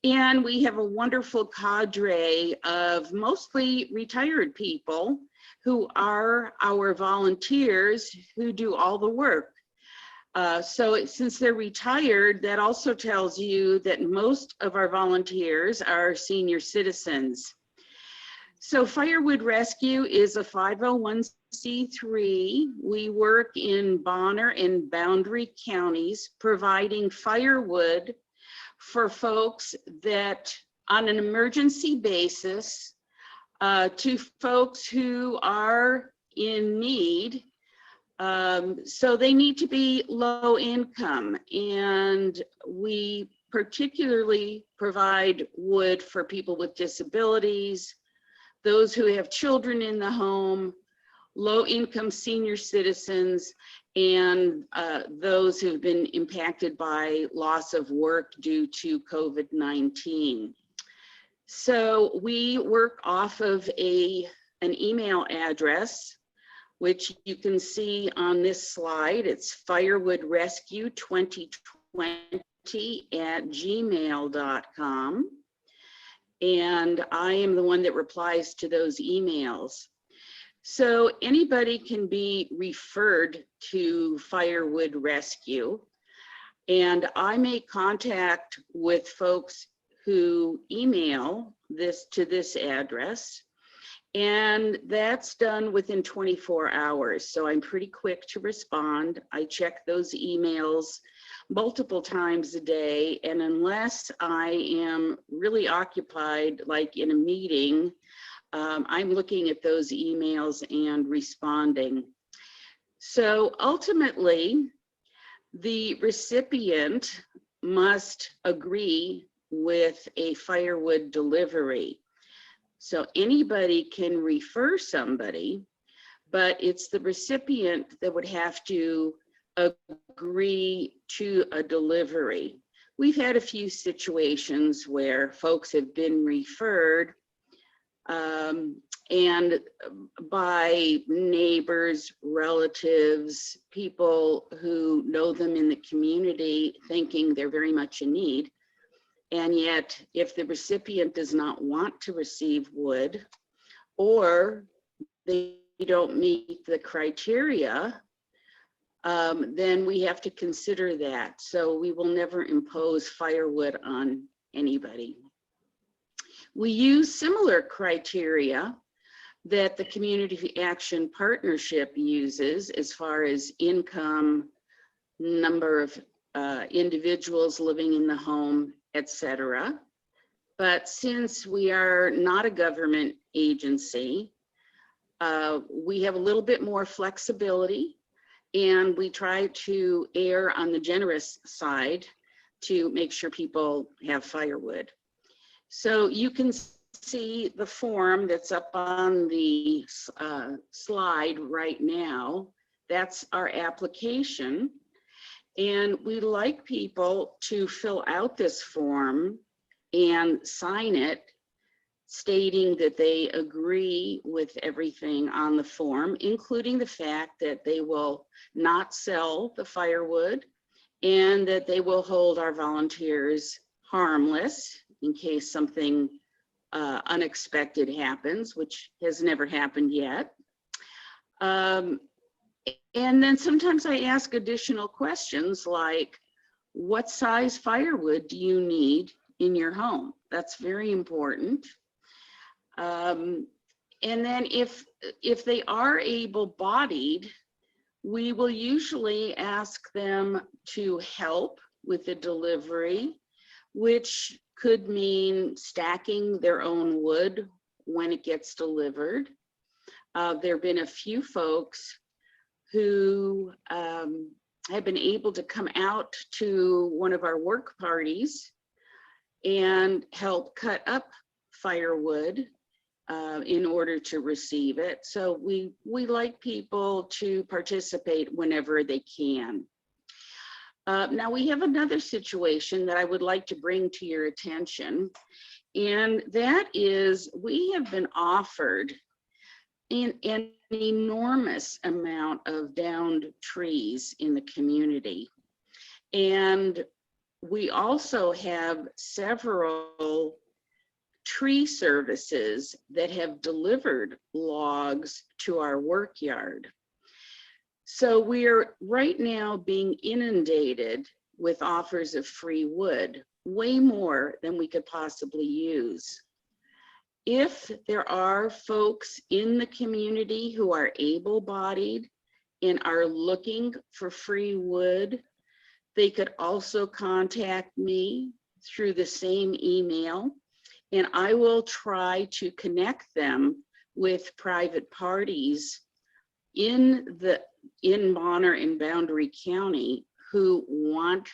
and we have a wonderful cadre of mostly retired people who are our volunteers who do all the work. So since they're retired, that also tells you that most of our volunteers are senior citizens. So Firewood Rescue is a 501c3. We work in Bonner and Boundary counties, providing firewood for folks that on an emergency basis, to folks who are in need. So they need to be low income, and we particularly provide wood for people with disabilities, those who have children in the home, low income senior citizens, and those who've been impacted by loss of work due to COVID-19. So we work off of an email address, which you can see on this slide. It's firewoodrescue2020@gmail.com. And I am the one that replies to those emails. So anybody can be referred to Firewood Rescue. And I make contact with folks who email this to this address. And that's done within 24 hours. So I'm pretty quick to respond. I check those emails multiple times a day. And unless I am really occupied, like in a meeting, I'm looking at those emails and responding. So ultimately, the recipient must agree with a firewood delivery. So anybody can refer somebody, but it's the recipient that would have to agree to a delivery. We've had a few situations where folks have been referred and by neighbors, relatives, people who know them in the community, thinking they're very much in need. And yet, if the recipient does not want to receive wood, or they don't meet the criteria, then we have to consider that. So we will never impose firewood on anybody. We use similar criteria that the Community Action Partnership uses as far as income, number of individuals living in the home, etc. But since we are not a government agency, we have a little bit more flexibility, and we try to err on the generous side to make sure people have firewood. So you can see the form that's up on the slide right now. That's our application. And we like people to fill out this form and sign it stating that they agree with everything on the form, including the fact that they will not sell the firewood and that they will hold our volunteers harmless in case something unexpected happens, which has never happened yet. And then sometimes I ask additional questions like, what size firewood do you need in your home? That's very important. And then if they are able-bodied, we will usually ask them to help with the delivery, which could mean stacking their own wood when it gets delivered. There have been a few folks who have been able to come out to one of our work parties and help cut up firewood in order to receive it. So we like people to participate whenever they can. Now we have another situation that I would like to bring to your attention, and that is we have been offered an enormous amount of downed trees in the community. And we also have several tree services that have delivered logs to our work yard. So we're right now being inundated with offers of free wood, way more than we could possibly use. If there are folks in the community who are able-bodied and are looking for free wood, they could also contact me through the same email, and I will try to connect them with private parties in Bonner and Boundary County who want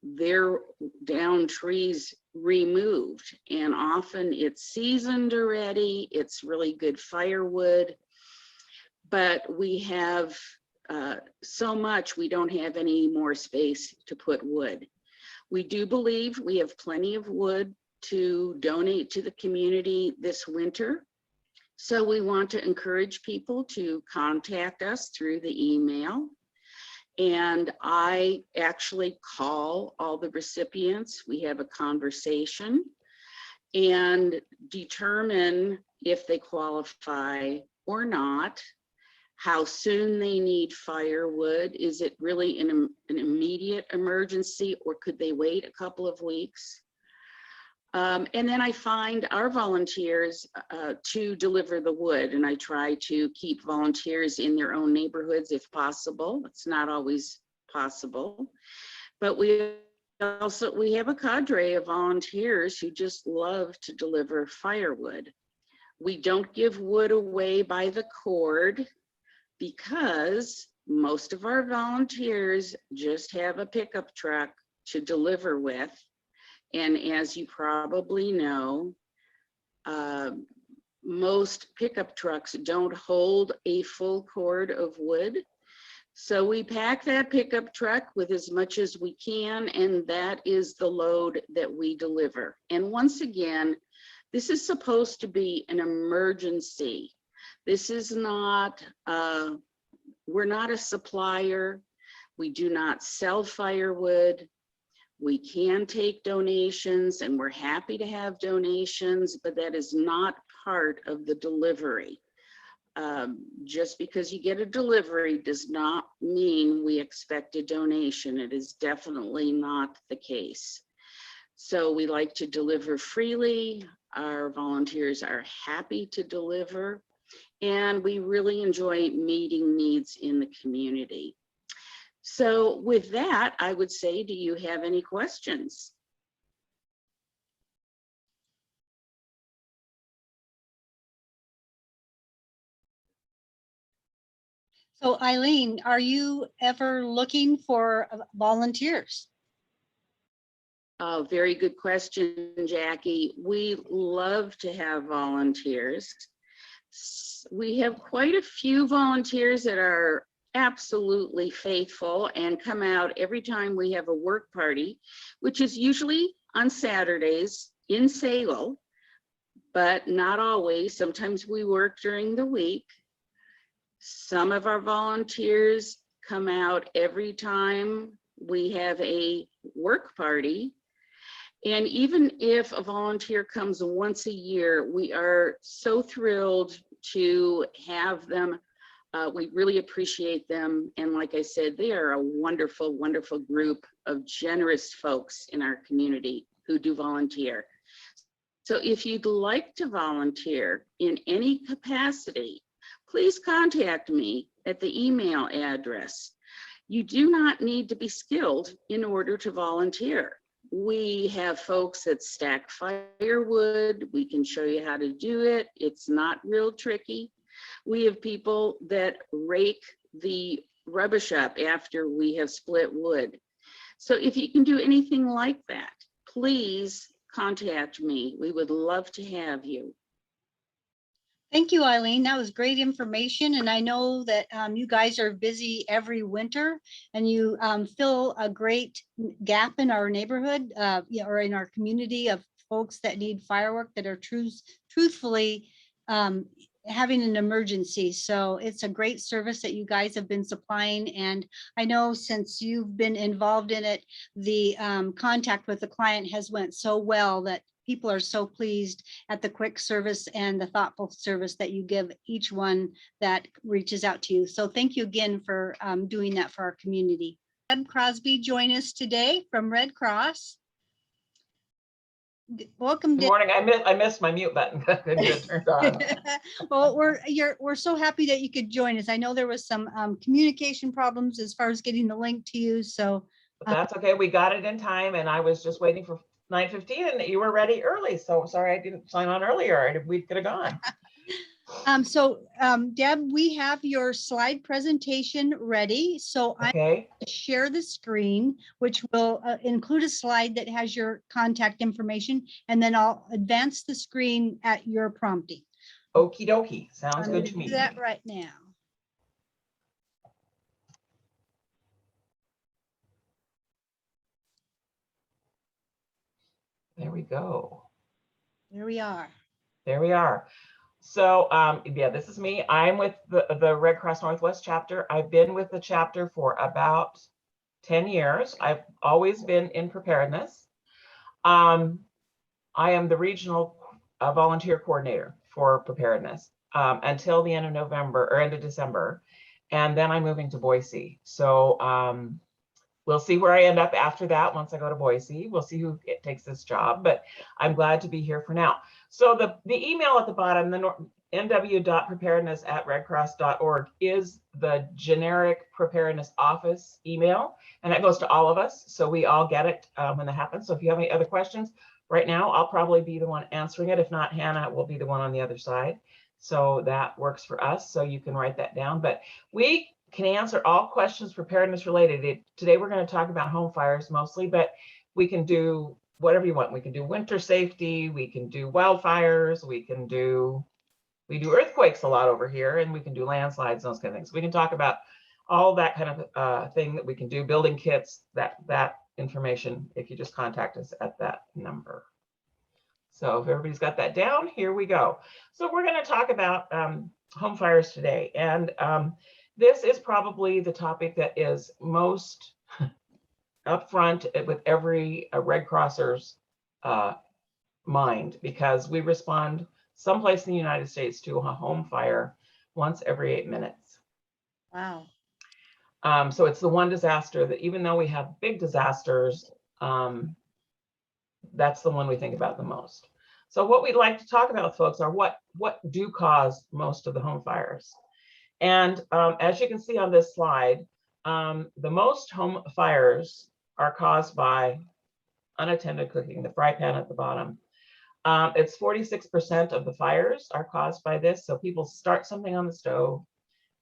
their downed trees removed. And often it's seasoned already, it's really good firewood, but we have so much, we don't have any more space to put wood. We do believe we have plenty of wood to donate to the community this winter. So we want to encourage people to contact us through the email. And I actually call all the recipients. We have a conversation and determine if they qualify or not, how soon they need firewood. Is it really an immediate emergency, or could they wait a couple of weeks? And then I find our volunteers to deliver the wood, and I try to keep volunteers in their own neighborhoods if possible. It's not always possible, but we have a cadre of volunteers who just love to deliver firewood. We don't give wood away by the cord because most of our volunteers just have a pickup truck to deliver with. And as you probably know, most pickup trucks don't hold a full cord of wood. So we pack that pickup truck with as much as we can, and that is the load that we deliver. And once again, this is supposed to be an emergency. This is not, we're not a supplier. We do not sell firewood. We can take donations, and we're happy to have donations, but that is not part of the delivery. Just because you get a delivery does not mean we expect a donation. It is definitely not the case. So we like to deliver freely. Our volunteers are happy to deliver, and we really enjoy meeting needs in the community. So with that, I would say, do you have any questions? So Eileen, are you ever looking for volunteers? Very good question, Jackie. We love to have volunteers. We have quite a few volunteers that are absolutely faithful and come out every time we have a work party, which is usually on Saturdays in Salem. but not always. Sometimes we work during the week. Some of our volunteers come out every time we have a work party. And even if a volunteer comes once a year, we are so thrilled to have them. We really appreciate them. And like I said, they are a wonderful, wonderful group of generous folks in our community who do volunteer. So if you'd like to volunteer in any capacity, please contact me at the email address. You do not need to be skilled in order to volunteer. We have folks that stack firewood. We can show you how to do it. It's not real tricky. We have people that rake the rubbish up after we have split wood. So if you can do anything like that, please contact me. We would love to have you. Thank you, Eileen. That was great information. And I know that you guys are busy every winter and you fill a great gap in our neighborhood or in our community of folks that need firework that are truthfully having an emergency. So it's a great service that you guys have been supplying. And I know since you've been involved in it, the contact with the client has went so well that people are so pleased at the quick service and the thoughtful service that you give each one that reaches out to you. So thank you again for doing that for our community. Deb Crosby joined us today from Red Cross. Welcome. Good morning. I missed my mute button. Couldn't get it turned on. Well, we're so happy that you could join us. I know there was some communication problems as far as getting the link to you. So But that's okay. We got it in time, and I was just waiting for 9:15, and you were ready early. So sorry I didn't sign on earlier. We could have gone. Deb, we have your slide presentation ready. So Okay. I share the screen, which will include a slide that has your contact information, and then I'll advance the screen at your prompting. Okie dokie. Sounds I'm good gonna to me. do that right now. There we go. There we are. There we are. So yeah, this is me. I'm with the Red Cross Northwest chapter. I've been with the chapter for about 10 years. I've always been in preparedness. I am the regional volunteer coordinator for preparedness until the end of November or end of December. And then I'm moving to Boise. So we'll see where I end up after that. Once I go to Boise, we'll see who takes this job, but I'm glad to be here for now. So the email at the bottom, the nw.preparedness@redcross.org is the generic preparedness office email, and that goes to all of us. So we all get it when that happens. So if you have any other questions right now, I'll probably be the one answering it. If not, Hannah will be the one on the other side. So that works for us. So you can write that down, but we can answer all questions preparedness related. Today we're going to talk about home fires mostly, but we can do whatever you want. We can do winter safety, we can do wildfires, we do earthquakes a lot over here, and we can do landslides, those kind of things. We can talk about all that kind of thing that we can do, building kits, that information, if you just contact us at that number. So if everybody's got that down, here we go. So we're going to talk about home fires today, and this is probably the topic that is most upfront with every Red Crosser's mind, because we respond someplace in the United States to a home fire once every 8 minutes. Wow. So it's the one disaster that, even though we have big disasters, that's the one we think about the most. So what we'd like to talk about, folks, are what do cause most of the home fires. And as you can see on this slide, the most home fires are caused by unattended cooking, the fry pan at the bottom. It's 46% of the fires are caused by this. So people start something on the stove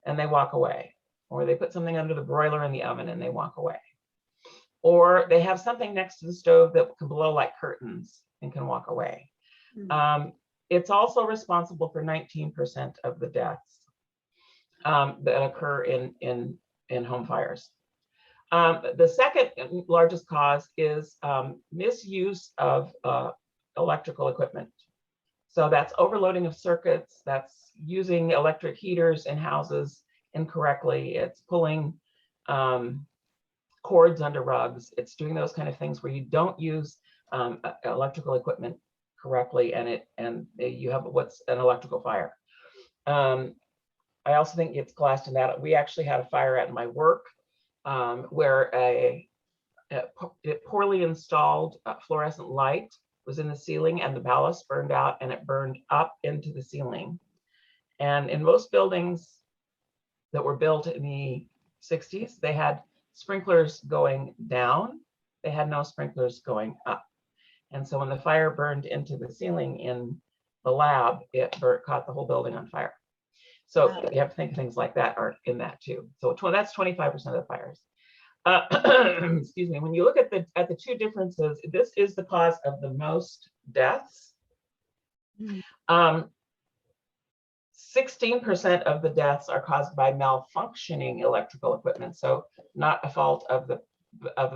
and they walk away, or they put something under the broiler in the oven and they walk away, or they have something next to the stove that can blow like curtains and can walk away. It's also responsible for 19% of the deaths that occur in home fires. The second largest cause is misuse of electrical equipment. So that's overloading of circuits, that's using electric heaters in houses incorrectly, it's pulling cords under rugs, it's doing those kind of things where you don't use electrical equipment correctly, and you have what's an electrical fire. I also think it's classed in that. We actually had a fire at my work where a poorly installed fluorescent light was in the ceiling, and the ballast burned out, and it burned up into the ceiling. And in most buildings that were built in the 60s, they had sprinklers going down. They had no sprinklers going up. And so when the fire burned into the ceiling in the lab, it caught the whole building on fire. So you have to think things like that are in that too. So that's 25% of the fires. Excuse me. When you look at the two differences, this is the cause of the most deaths. 16% of the deaths are caused by malfunctioning electrical equipment, so not a fault of the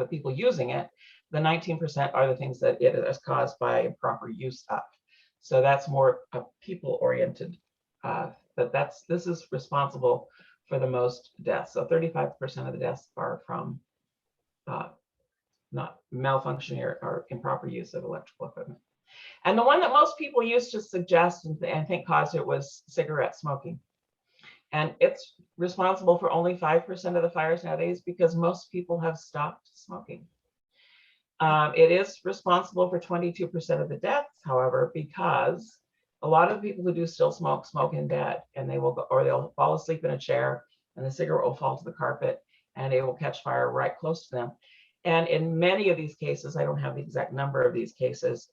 people using it. The 19% are the things that it is caused by improper use of. So that's more people-oriented. This is responsible for the most deaths. So 35% of the deaths are from not malfunctioning or improper use of electrical equipment. And the one that most people used to suggest and think caused it was cigarette smoking. And it's responsible for only 5% of the fires nowadays because most people have stopped smoking. It is responsible for 22% of the deaths, however, because a lot of people who do still smoke in bed, and they will go, or they'll fall asleep in a chair, and the cigarette will fall to the carpet, and it will catch fire right close to them. And in many of these cases, I don't have the exact number of these cases,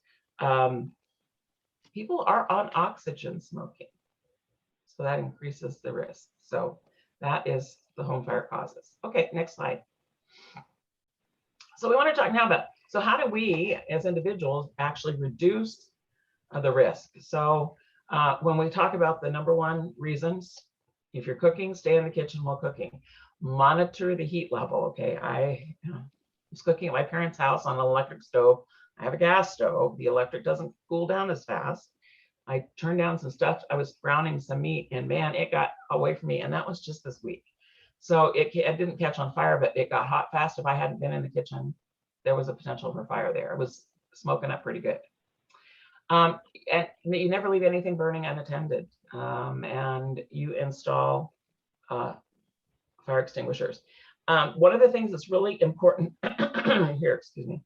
people are on oxygen smoking, so that increases the risk. So that is the home fire causes. Okay, next slide. So we want to talk now about, so how do we as individuals actually reduce the risk? So when we talk about the number one reasons, if you're cooking, stay in the kitchen while cooking. Monitor the heat level. Okay, I was cooking at my parents' house on an electric stove. I have a gas stove. The electric doesn't cool down as fast. I turned down some stuff. I was browning some meat, and man, it got away from me. And that was just this week. So it didn't catch on fire, but it got hot fast. If I hadn't been in the kitchen, there was a potential for fire there. It was smoking up pretty good. And you never leave anything burning unattended. And you install fire extinguishers. One of the things that's really important here, excuse me,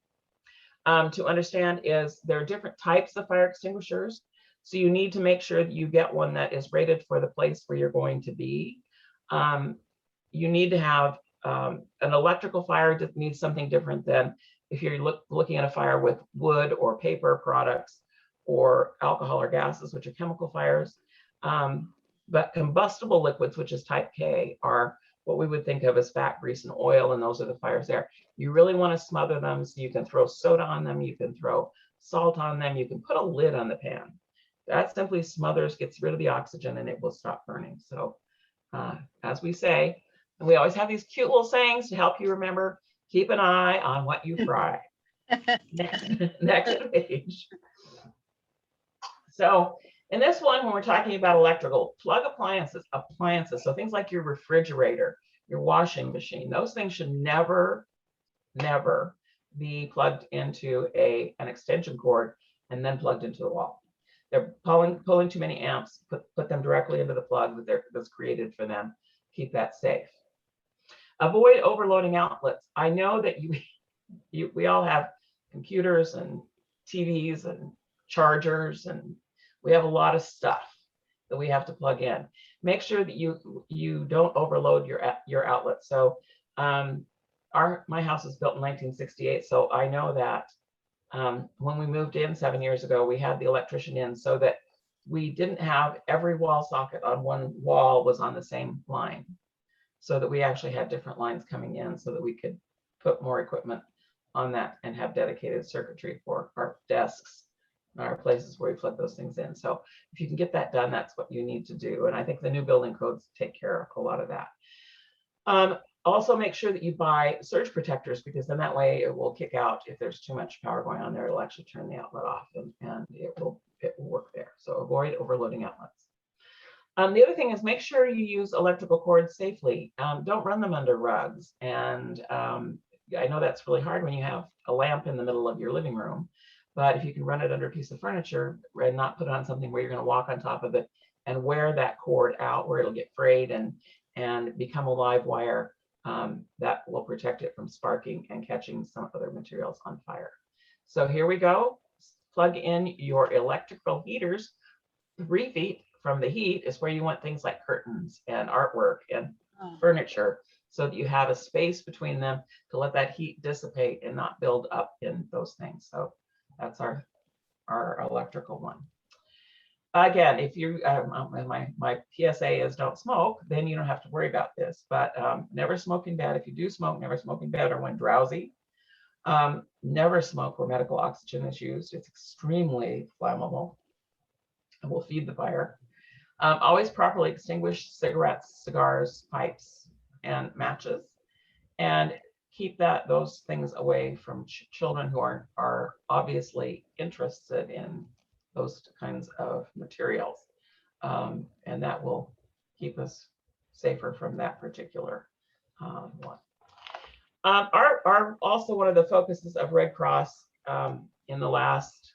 to understand is there are different types of fire extinguishers. So you need to make sure that you get one that is rated for the place where you're going to be. You need to have an electrical fire that needs something different than if you're looking at a fire with wood or paper products or alcohol or gases, which are chemical fires. But combustible liquids, which is type K, are what we would think of as fat, grease, and oil, and those are the fires there. You really want to smother them, so you can throw soda on them, you can throw salt on them, you can put a lid on the pan. That simply smothers, gets rid of the oxygen, and it will stop burning. So as we say, and we always have these cute little sayings to help you remember, keep an eye on what you fry. Next page. So in this one, when we're talking about electrical, plug appliances, so things like your refrigerator, your washing machine, those things should never be plugged into an extension cord and then plugged into the wall. They're pulling too many amps, put them directly into the plug that's created for them. Keep that safe. Avoid overloading outlets. I know that we all have computers and TVs and chargers, and we have a lot of stuff that we have to plug in. Make sure that you don't overload your outlet. So my house was built in 1968, so I know that when we moved in 7 years ago, we had the electrician in so that we didn't have every wall socket on one wall was on the same line, so that we actually had different lines coming in so that we could put more equipment on that and have dedicated circuitry for our desks and our places where we plug those things in. So if you can get that done, that's what you need to do. And I think the new building codes take care of a lot of that. Also make sure that you buy surge protectors, because then that way it will kick out if there's too much power going on there. It'll actually turn the outlet off, and it will work there. So So avoid overloading outlets. The other thing is make sure you use electrical cords safely. Don't run them under rugs. And I know that's really hard when you have a lamp in the middle of your living room, but if you can run it under a piece of furniture and not put it on something where you're going to walk on top of it and wear that cord out where it'll get frayed and become a live wire, that will protect it from sparking and catching some other materials on fire. So here we go. Plug in your electrical heaters 3 feet from the heat is where you want things like curtains and artwork and furniture, so that you have a space between them to let that heat dissipate and not build up in those things. So that's our electrical one. Again, if you, my PSA is don't smoke, then you don't have to worry about this, but never smoke in bed. If you do smoke, never smoke in bed or when drowsy. Never smoke where medical oxygen is used. It's extremely flammable and will feed the fire. Always properly extinguish cigarettes, cigars, pipes, and matches, and keep those things away from children who are obviously interested in those kinds of materials, and that will keep us safer from that particular one. Also one of the focuses of Red Cross in the last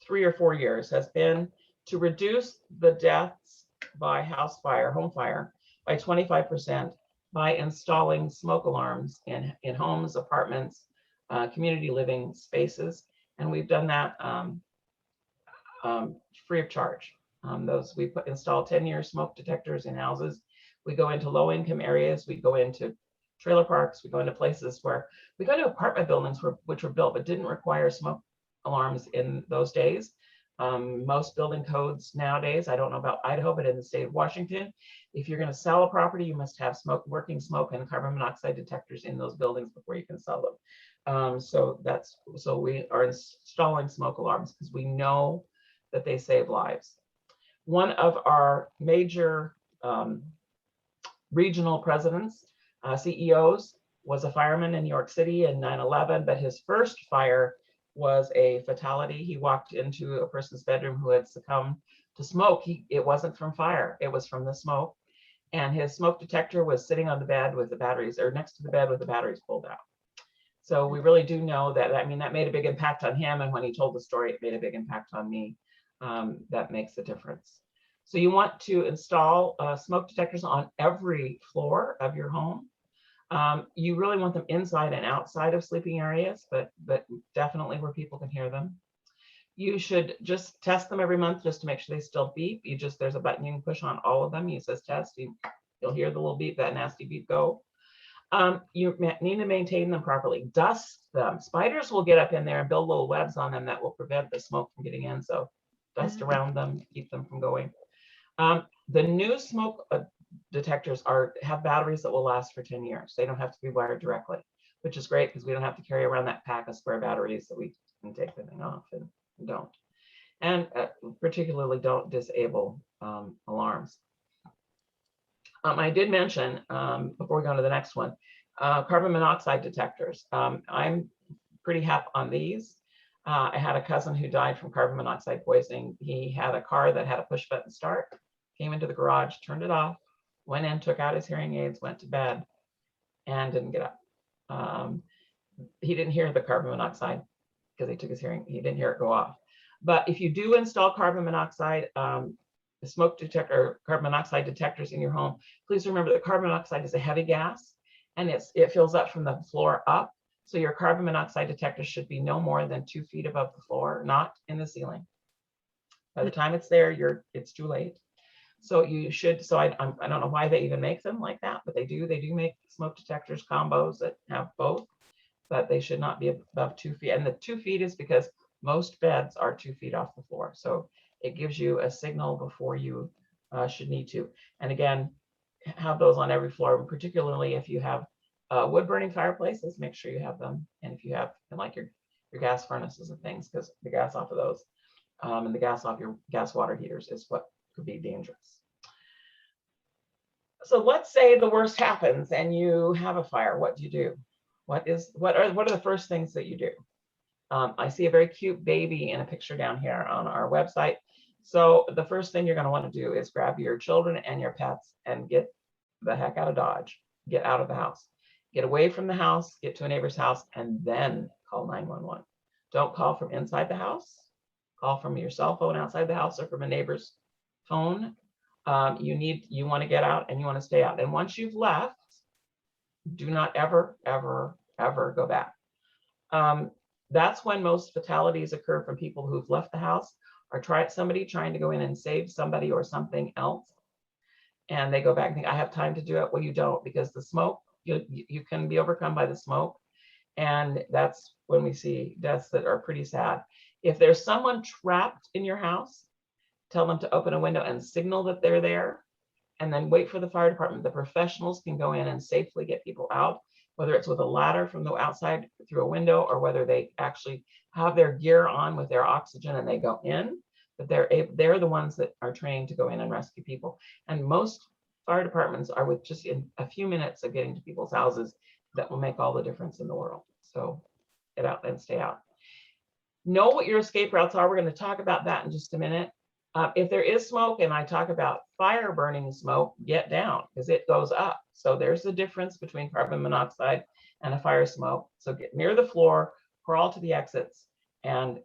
3 or 4 years has been to reduce the deaths by house fire, home fire, by 25% by installing smoke alarms in homes, apartments, community living spaces. And we've done that free of charge. We install 10-year smoke detectors in houses. We go into low income areas. We go into trailer parks. We go into places where we go to apartment buildings which were built but didn't require smoke alarms in those days. Most building codes nowadays, I don't know about Idaho, but in the state of Washington, if you're going to sell a property, you must have working smoke and carbon monoxide detectors in those buildings before you can sell them. So we are installing smoke alarms because we know that they save lives. One of our major regional presidents, CEOs, was a fireman in New York City in 9/11, but his first fire was a fatality. He walked into a person's bedroom who had succumbed to smoke. It wasn't from fire, it was from the smoke. And his smoke detector was sitting on the bed with the batteries, or next to the bed with the batteries pulled out. So we really do know that, I mean, that made a big impact on him. And when he told the story, it made a big impact on me. That makes a difference. So you want to install smoke detectors on every floor of your home. You really want them inside and outside of sleeping areas, but definitely where people can hear them. You should just test them every month just to make sure they still beep. There's a button you can push on all of them. It says test. You'll hear the little beep, that nasty beep go. You need to maintain them properly. Dust them. Spiders will get up in there and build little webs on them that will prevent the smoke from getting in. So dust around them, keep them from going. The new smoke detectors have batteries that will last for 10 years. They don't have to be wired directly, which is great because we don't have to carry around that pack of spare batteries that we can take the thing off and don't. And particularly don't disable alarms. I did mention, before we go on to the next one, carbon monoxide detectors. I'm pretty hep on these. I had a cousin who died from carbon monoxide poisoning. He had a car that had a push button start, came into the garage, turned it off, went in, took out his hearing aids, went to bed, and didn't get up. He didn't hear the carbon monoxide because he didn't hear it go off. But if you do install carbon monoxide, smoke detector, carbon monoxide detectors in your home, please remember that carbon monoxide is a heavy gas and it fills up from the floor up. So your carbon monoxide detector should be no more than 2 feet above the floor, not in the ceiling. By the time it's there, it's too late. So you should, I don't know why they even make them like that, but they do make smoke detectors combos that have both, but they should not be above 2 feet. And the 2 feet is because most beds are 2 feet off the floor. So it gives you a signal before you should need to. And again, have those on every floor, particularly if you have wood burning fireplaces, make sure you have them. And if you have like your gas furnaces and things, because the gas off of those and the gas off your gas water heaters is what could be dangerous. So let's say the worst happens and you have a fire. What do you do? What are the first things that you do? I see a very cute baby in a picture down here on our website. So the first thing you're going to want to do is grab your children and your pets and get the heck out of Dodge. Get out of the house. Get away from the house, get to a neighbor's house, and then call 911. Don't call from inside the house. Call from your cell phone outside the house or from a neighbor's phone. You want to get out and you want to stay out. And once you've left, do not ever, ever, ever go back. That's when most fatalities occur from people who've left the house or somebody trying to go in and save somebody or something else. And they go back and think, I have time to do it. Well, you don't, because the smoke, you can be overcome by the smoke. And that's when we see deaths that are pretty sad. If there's someone trapped in your house, tell them to open a window and signal that they're there, and then wait for the fire department. The professionals can go in and safely get people out, whether it's with a ladder from the outside through a window or whether they actually have their gear on with their oxygen and they go in. But they're the ones that are trained to go in and rescue people. And most fire departments are with just in a few minutes of getting to people's houses. That will make all the difference in the world. So get out and stay out. Know what your escape routes are. We're going to talk about that in just a minute. If there is smoke and I talk about fire burning smoke, get down because it goes up. So there's the difference between carbon monoxide and a fire smoke. So get near the floor, crawl to the exits, and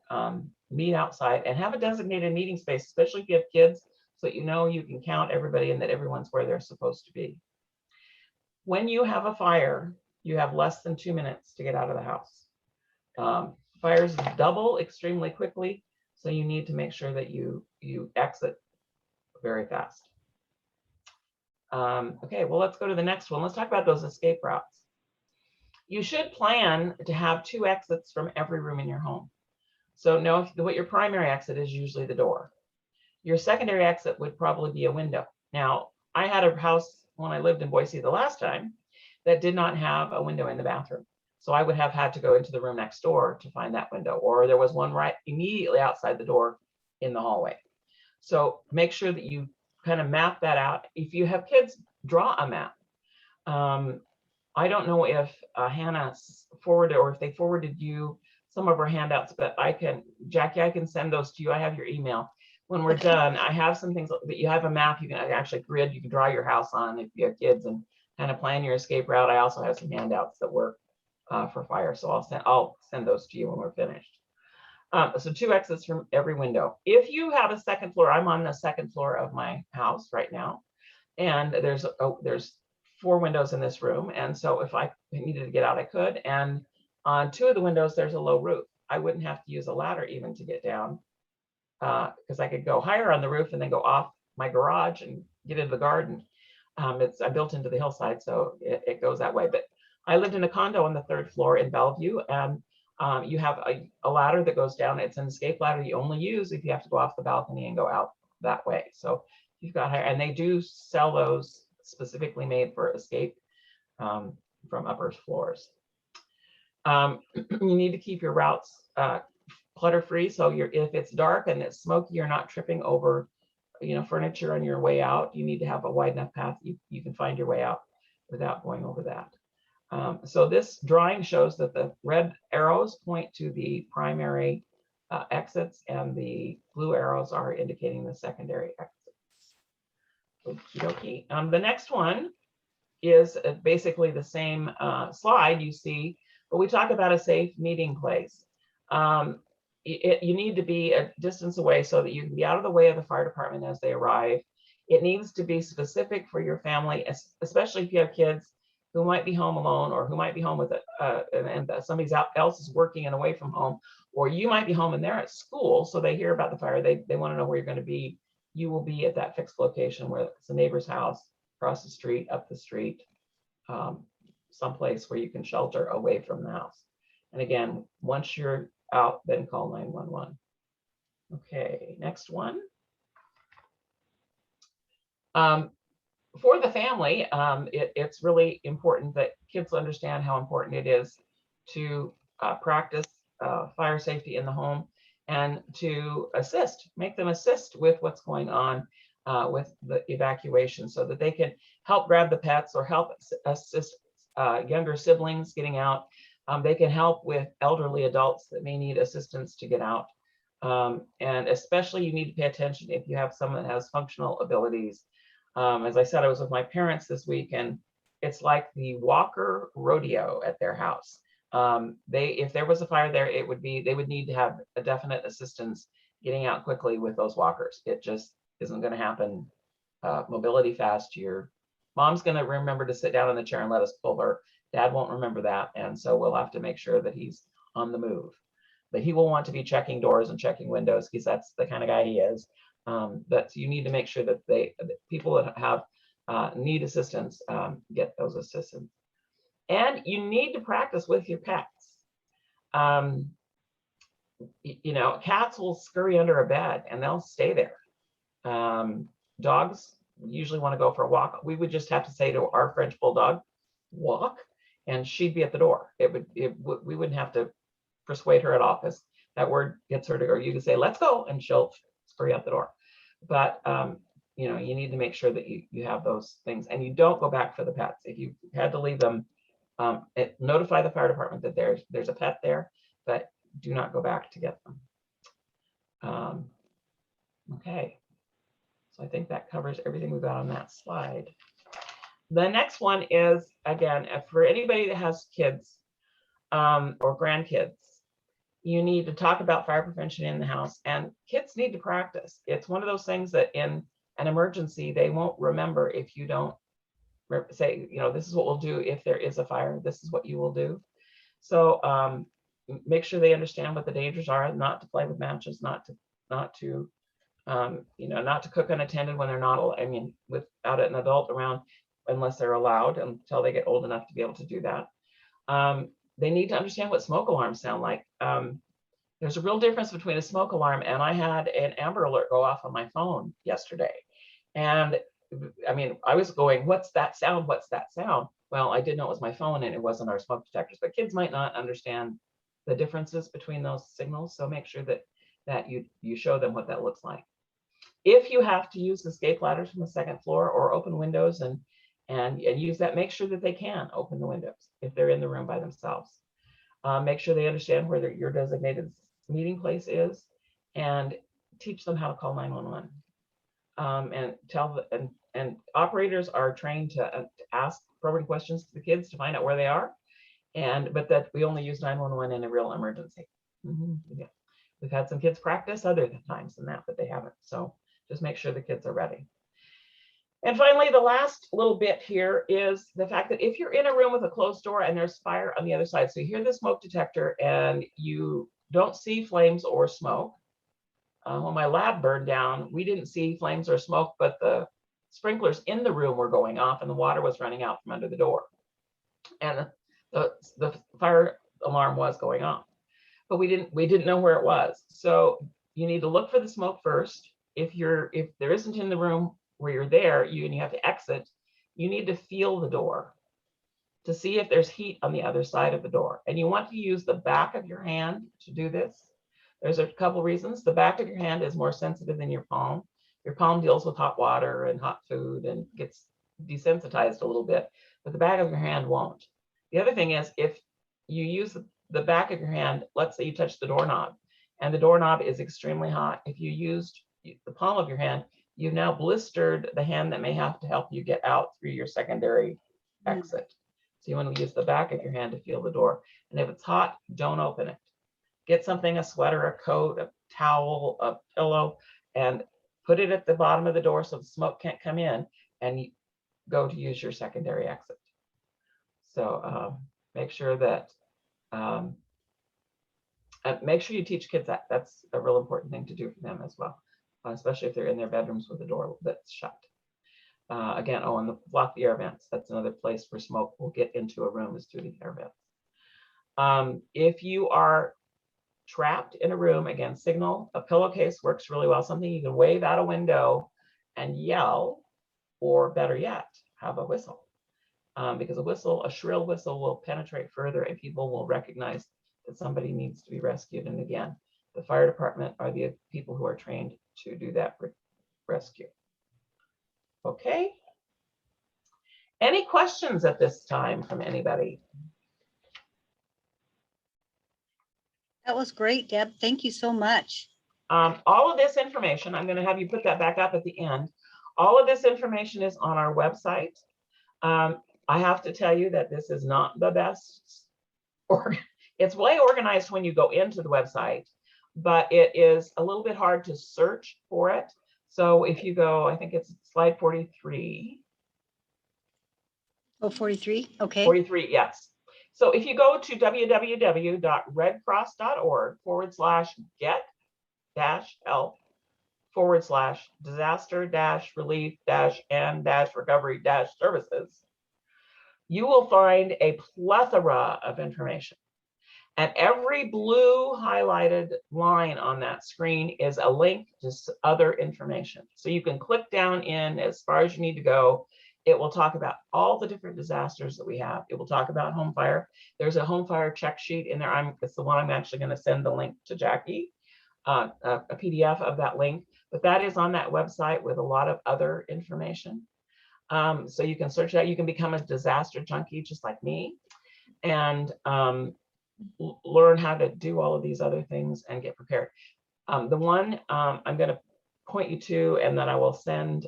meet outside and have a designated meeting space, especially if you have kids, so that you know you can count everybody and that everyone's where they're supposed to be. When you have a fire, you have less than 2 minutes to get out of the house. Fires double extremely quickly, so you need to make sure that you exit very fast. Okay, well, let's go to the next one. Let's talk about those escape routes. You should plan to have 2 exits from every room in your home. So know what your primary exit is, usually the door. Your secondary exit would probably be a window. Now, I had a house when I lived in Boise the last time that did not have a window in the bathroom. So I would have had to go into the room next door to find that window, or there was one right immediately outside the door in the hallway. So make sure that you kind of map that out. If you have kids, draw a map. I don't know if Hannah forwarded or if they forwarded you some of our handouts, but Jackie, I can send those to you. I have your email. When we're done, I have some things that you have a map you can actually grid, you can draw your house on if you have kids and kind of plan your escape route. I also have some handouts that work for fire. So I'll send those to you when we're finished. So 2 exits from every window. If you have a second floor, I'm on the second floor of my house right now, and there's 4 windows in this room. And so if I needed to get out, I could. And on 2 of the windows, there's a low roof. I wouldn't have to use a ladder even to get down, because I could go higher on the roof and then go off my garage and get into the garden. I'm built into the hillside, so it goes that way. But I lived in a condo on the 3rd floor in Bellevue, and you have a ladder that goes down. It's an escape ladder you only use if you have to go off the balcony and go out that way. So you've got higher, and they do sell those specifically made for escape from upper floors. You need to keep your routes clutter-free. So if it's dark and it's smoky, you're not tripping over furniture on your way out. You need to have a wide enough path you can find your way out without going over that. So this drawing shows that the red arrows point to the primary exits and the blue arrows are indicating the secondary exits. Okie dokie. The next one is basically the same slide you see, but we talk about a safe meeting place. You need to be a distance away so that you can be out of the way of the fire department as they arrive. It needs to be specific for your family, especially if you have kids who might be home alone, or who might be home with and somebody else is working and away from home, or you might be home and they're at school, so they hear about the fire. They want to know where you're going to be. You will be at that fixed location, where it's a neighbor's house, across the street, up the street, someplace where you can shelter away from the house. And again, once you're out, then call 911. Okay, next one. For the family, it's really important that kids understand how important it is to practice fire safety in the home and to make them assist with what's going on with the evacuation, so that they can help grab the pets or help assist younger siblings getting out. They can help with elderly adults that may need assistance to get out. And especially you need to pay attention if you have someone that has functional abilities. As I said, I was with my parents this week, and it's like the Walker Rodeo at their house. If there was a fire there, they would need to have a definite assistance getting out quickly with those walkers. It just isn't going to happen. Mobility fast. Your mom's going to remember to sit down in the chair and let us pull her. Dad won't remember that, and so we'll have to make sure that he's on the move. But he will want to be checking doors and checking windows because that's the kind of guy he is. But you need to make sure that people that have need assistance get those assistance. And you need to practice with your pets. Cats will scurry under a bed and they'll stay there. Dogs usually want to go for a walk. We would just have to say to our French bulldog, walk, and she'd be at the door. We wouldn't have to persuade her at all, because that word gets her to, or you can say, let's go, and she'll scurry out the door. But you need to make sure that you have those things, and you don't go back for the pets. If you had to leave them, notify the fire department that there's a pet there, but do not go back to get them. Okay, so I think that covers everything we got on that slide. The next one is, again, for anybody that has kids or grandkids, you need to talk about fire prevention in the house, and kids need to practice. It's one of those things that in an emergency, they won't remember if you don't say, this is what we'll do if there is a fire, this is what you will do. So make sure they understand what the dangers are, not to play with matches, not to cook unattended when they're not, without an adult around, unless they're allowed until they get old enough to be able to do that. They need to understand what smoke alarms sound like. There's a real difference between a smoke alarm, and I had an Amber Alert go off on my phone yesterday. And I was going, what's that sound? What's that sound? Well, I did know it was my phone and it wasn't our smoke detectors, but kids might not understand the differences between those signals. So make sure that you show them what that looks like. If you have to use escape ladders from the second floor or open windows and use that, make sure that they can open the windows if they're in the room by themselves. Make sure they understand where your designated meeting place is, and teach them how to call 911. And operators are trained to ask probing questions to the kids to find out where they are, but that we only use 911 in a real emergency. Yeah. We've had some kids practice other times than that, but they haven't. So just make sure the kids are ready. And finally, the last little bit here is the fact that if you're in a room with a closed door and there's fire on the other side, so you hear the smoke detector and you don't see flames or smoke. When my lab burned down, we didn't see flames or smoke, but the sprinklers in the room were going off and the water was running out from under the door. And the fire alarm was going off, but we didn't know where it was. So you need to look for the smoke first. If there isn't in the room where you're there, and you have to exit, you need to feel the door to see if there's heat on the other side of the door. And you want to use the back of your hand to do this. There's a couple reasons. The back of your hand is more sensitive than your palm. Your palm deals with hot water and hot food and gets desensitized a little bit, but the back of your hand won't. The other thing is, if you use the back of your hand, let's say you touch the doorknob and the doorknob is extremely hot. If you used the palm of your hand, you've now blistered the hand that may have to help you get out through your secondary exit. So you want to use the back of your hand to feel the door. And if it's hot, don't open it. Get something, a sweater, a coat, a towel, a pillow, and put it at the bottom of the door so the smoke can't come in, and you go to use your secondary exit. So make sure that, make sure you teach kids that. That's a real important thing to do for them as well, especially if they're in their bedrooms with the door that's shut. Again, and block the air vents. That's another place where smoke will get into a room, is through the air vents. If you are trapped in a room, again, signal. A pillowcase works really well. Something you can wave out a window and yell, or better yet, have a whistle. Because a shrill whistle will penetrate further and people will recognize that somebody needs to be rescued. And again, the fire department are the people who are trained to do that rescue. Okay. Any questions at this time from anybody? That was great, Deb. Thank you so much. All of this information, I'm going to have you put that back up at the end. All of this information is on our website. I have to tell you that this is not the best, or it's way organized when you go into the website, but it is a little bit hard to search for it. So if you go, I think it's slide 43. Oh, 43. Okay. 43, yes. So if you go to www.redcross.org/get-help/disaster-relief-and-recovery-services, you will find a plethora of information. And every blue highlighted line on that screen is a link to other information. So you can click down in as far as you need to go. It will talk about all the different disasters that we have. It will talk about home fire. There's a home fire check sheet in there. It's the one I'm actually going to send the link to Jackie, a PDF of that link. But that is on that website with a lot of other information. So you can search that. You can become a disaster junkie just like me, and learn how to do all of these other things and get prepared. The one I'm going to point you to, and then I will send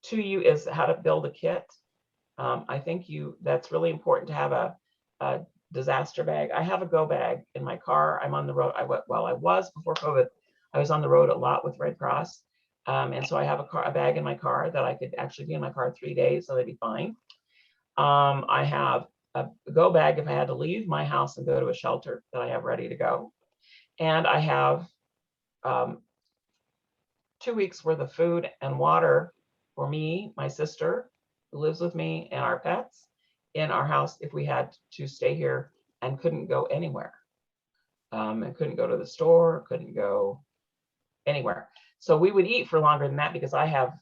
to you, is how to build a kit. I think that's really important to have a disaster bag. I have a go bag in my car. I'm on the road. I was before COVID, I was on the road a lot with Red Cross. And so I have a bag in my car that I could actually be in my car 3 days, so they'd be fine. I have a go bag if I had to leave my house and go to a shelter that I have ready to go. And I have 2 weeks worth of food and water for me, my sister who lives with me, and our pets in our house if we had to stay here and couldn't go anywhere. And couldn't go to the store, couldn't go anywhere. So we would eat for longer than that because I have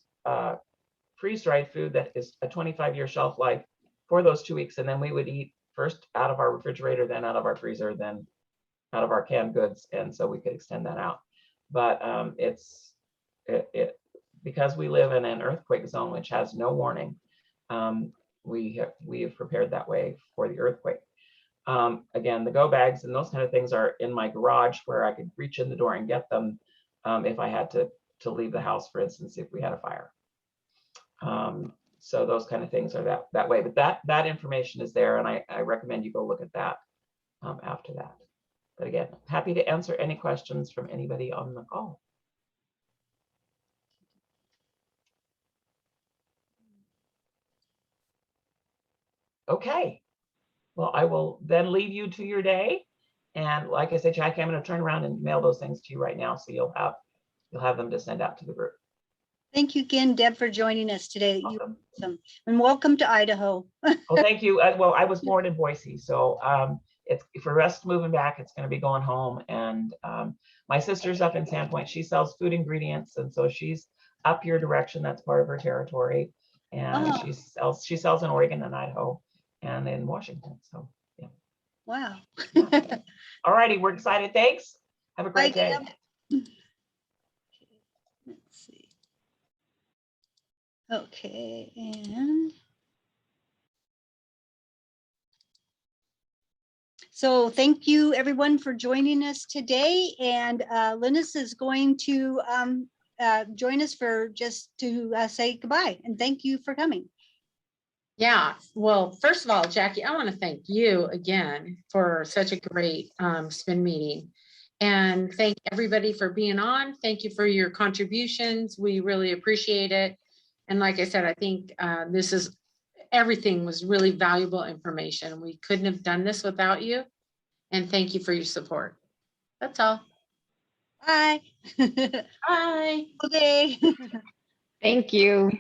freeze-dried food that is a 25-year shelf life for those 2 weeks. And then we would eat first out of our refrigerator, then out of our freezer, then out of our canned goods. And so we could extend that out. But because we live in an earthquake zone, which has no warning, we have prepared that way for the earthquake. Again, the go bags and those kind of things are in my garage where I could reach in the door and get them if I had to leave the house, for instance, if we had a fire. So those kind of things are that way, but that information is there, and I recommend you go look at that after that. But again, happy to answer any questions from anybody on the call. Okay, well, I will then leave you to your day. And like I said, Jackie, I'm going to turn around and mail those things to you right now, so you'll have them to send out to the group. Thank you again, Deb, for joining us today. Awesome. You're awesome. And welcome to Idaho. Well, thank you. Well, I was born in Boise, so it's for us moving back, it's going to be going home. And my sister's up in Sandpoint. She sells food ingredients, and so she's up your direction. That's part of her territory. And she sells in Oregon and Idaho and in Washington. So yeah. Wow. All righty, we're excited. Thanks. Have a great day. Deb. Let's see. Okay, and so thank you everyone for joining us today. And Linus is going to join us for just to say goodbye and thank you for coming. Yeah, well, first of all, Jackie, I want to thank you again for such a great spin meeting, and thank everybody for being on. Thank you for your contributions. We really appreciate it. And like I said, I think everything was really valuable information. We couldn't have done this without you. And thank you for your support. That's all. Bye. Bye. Okay. Thank you.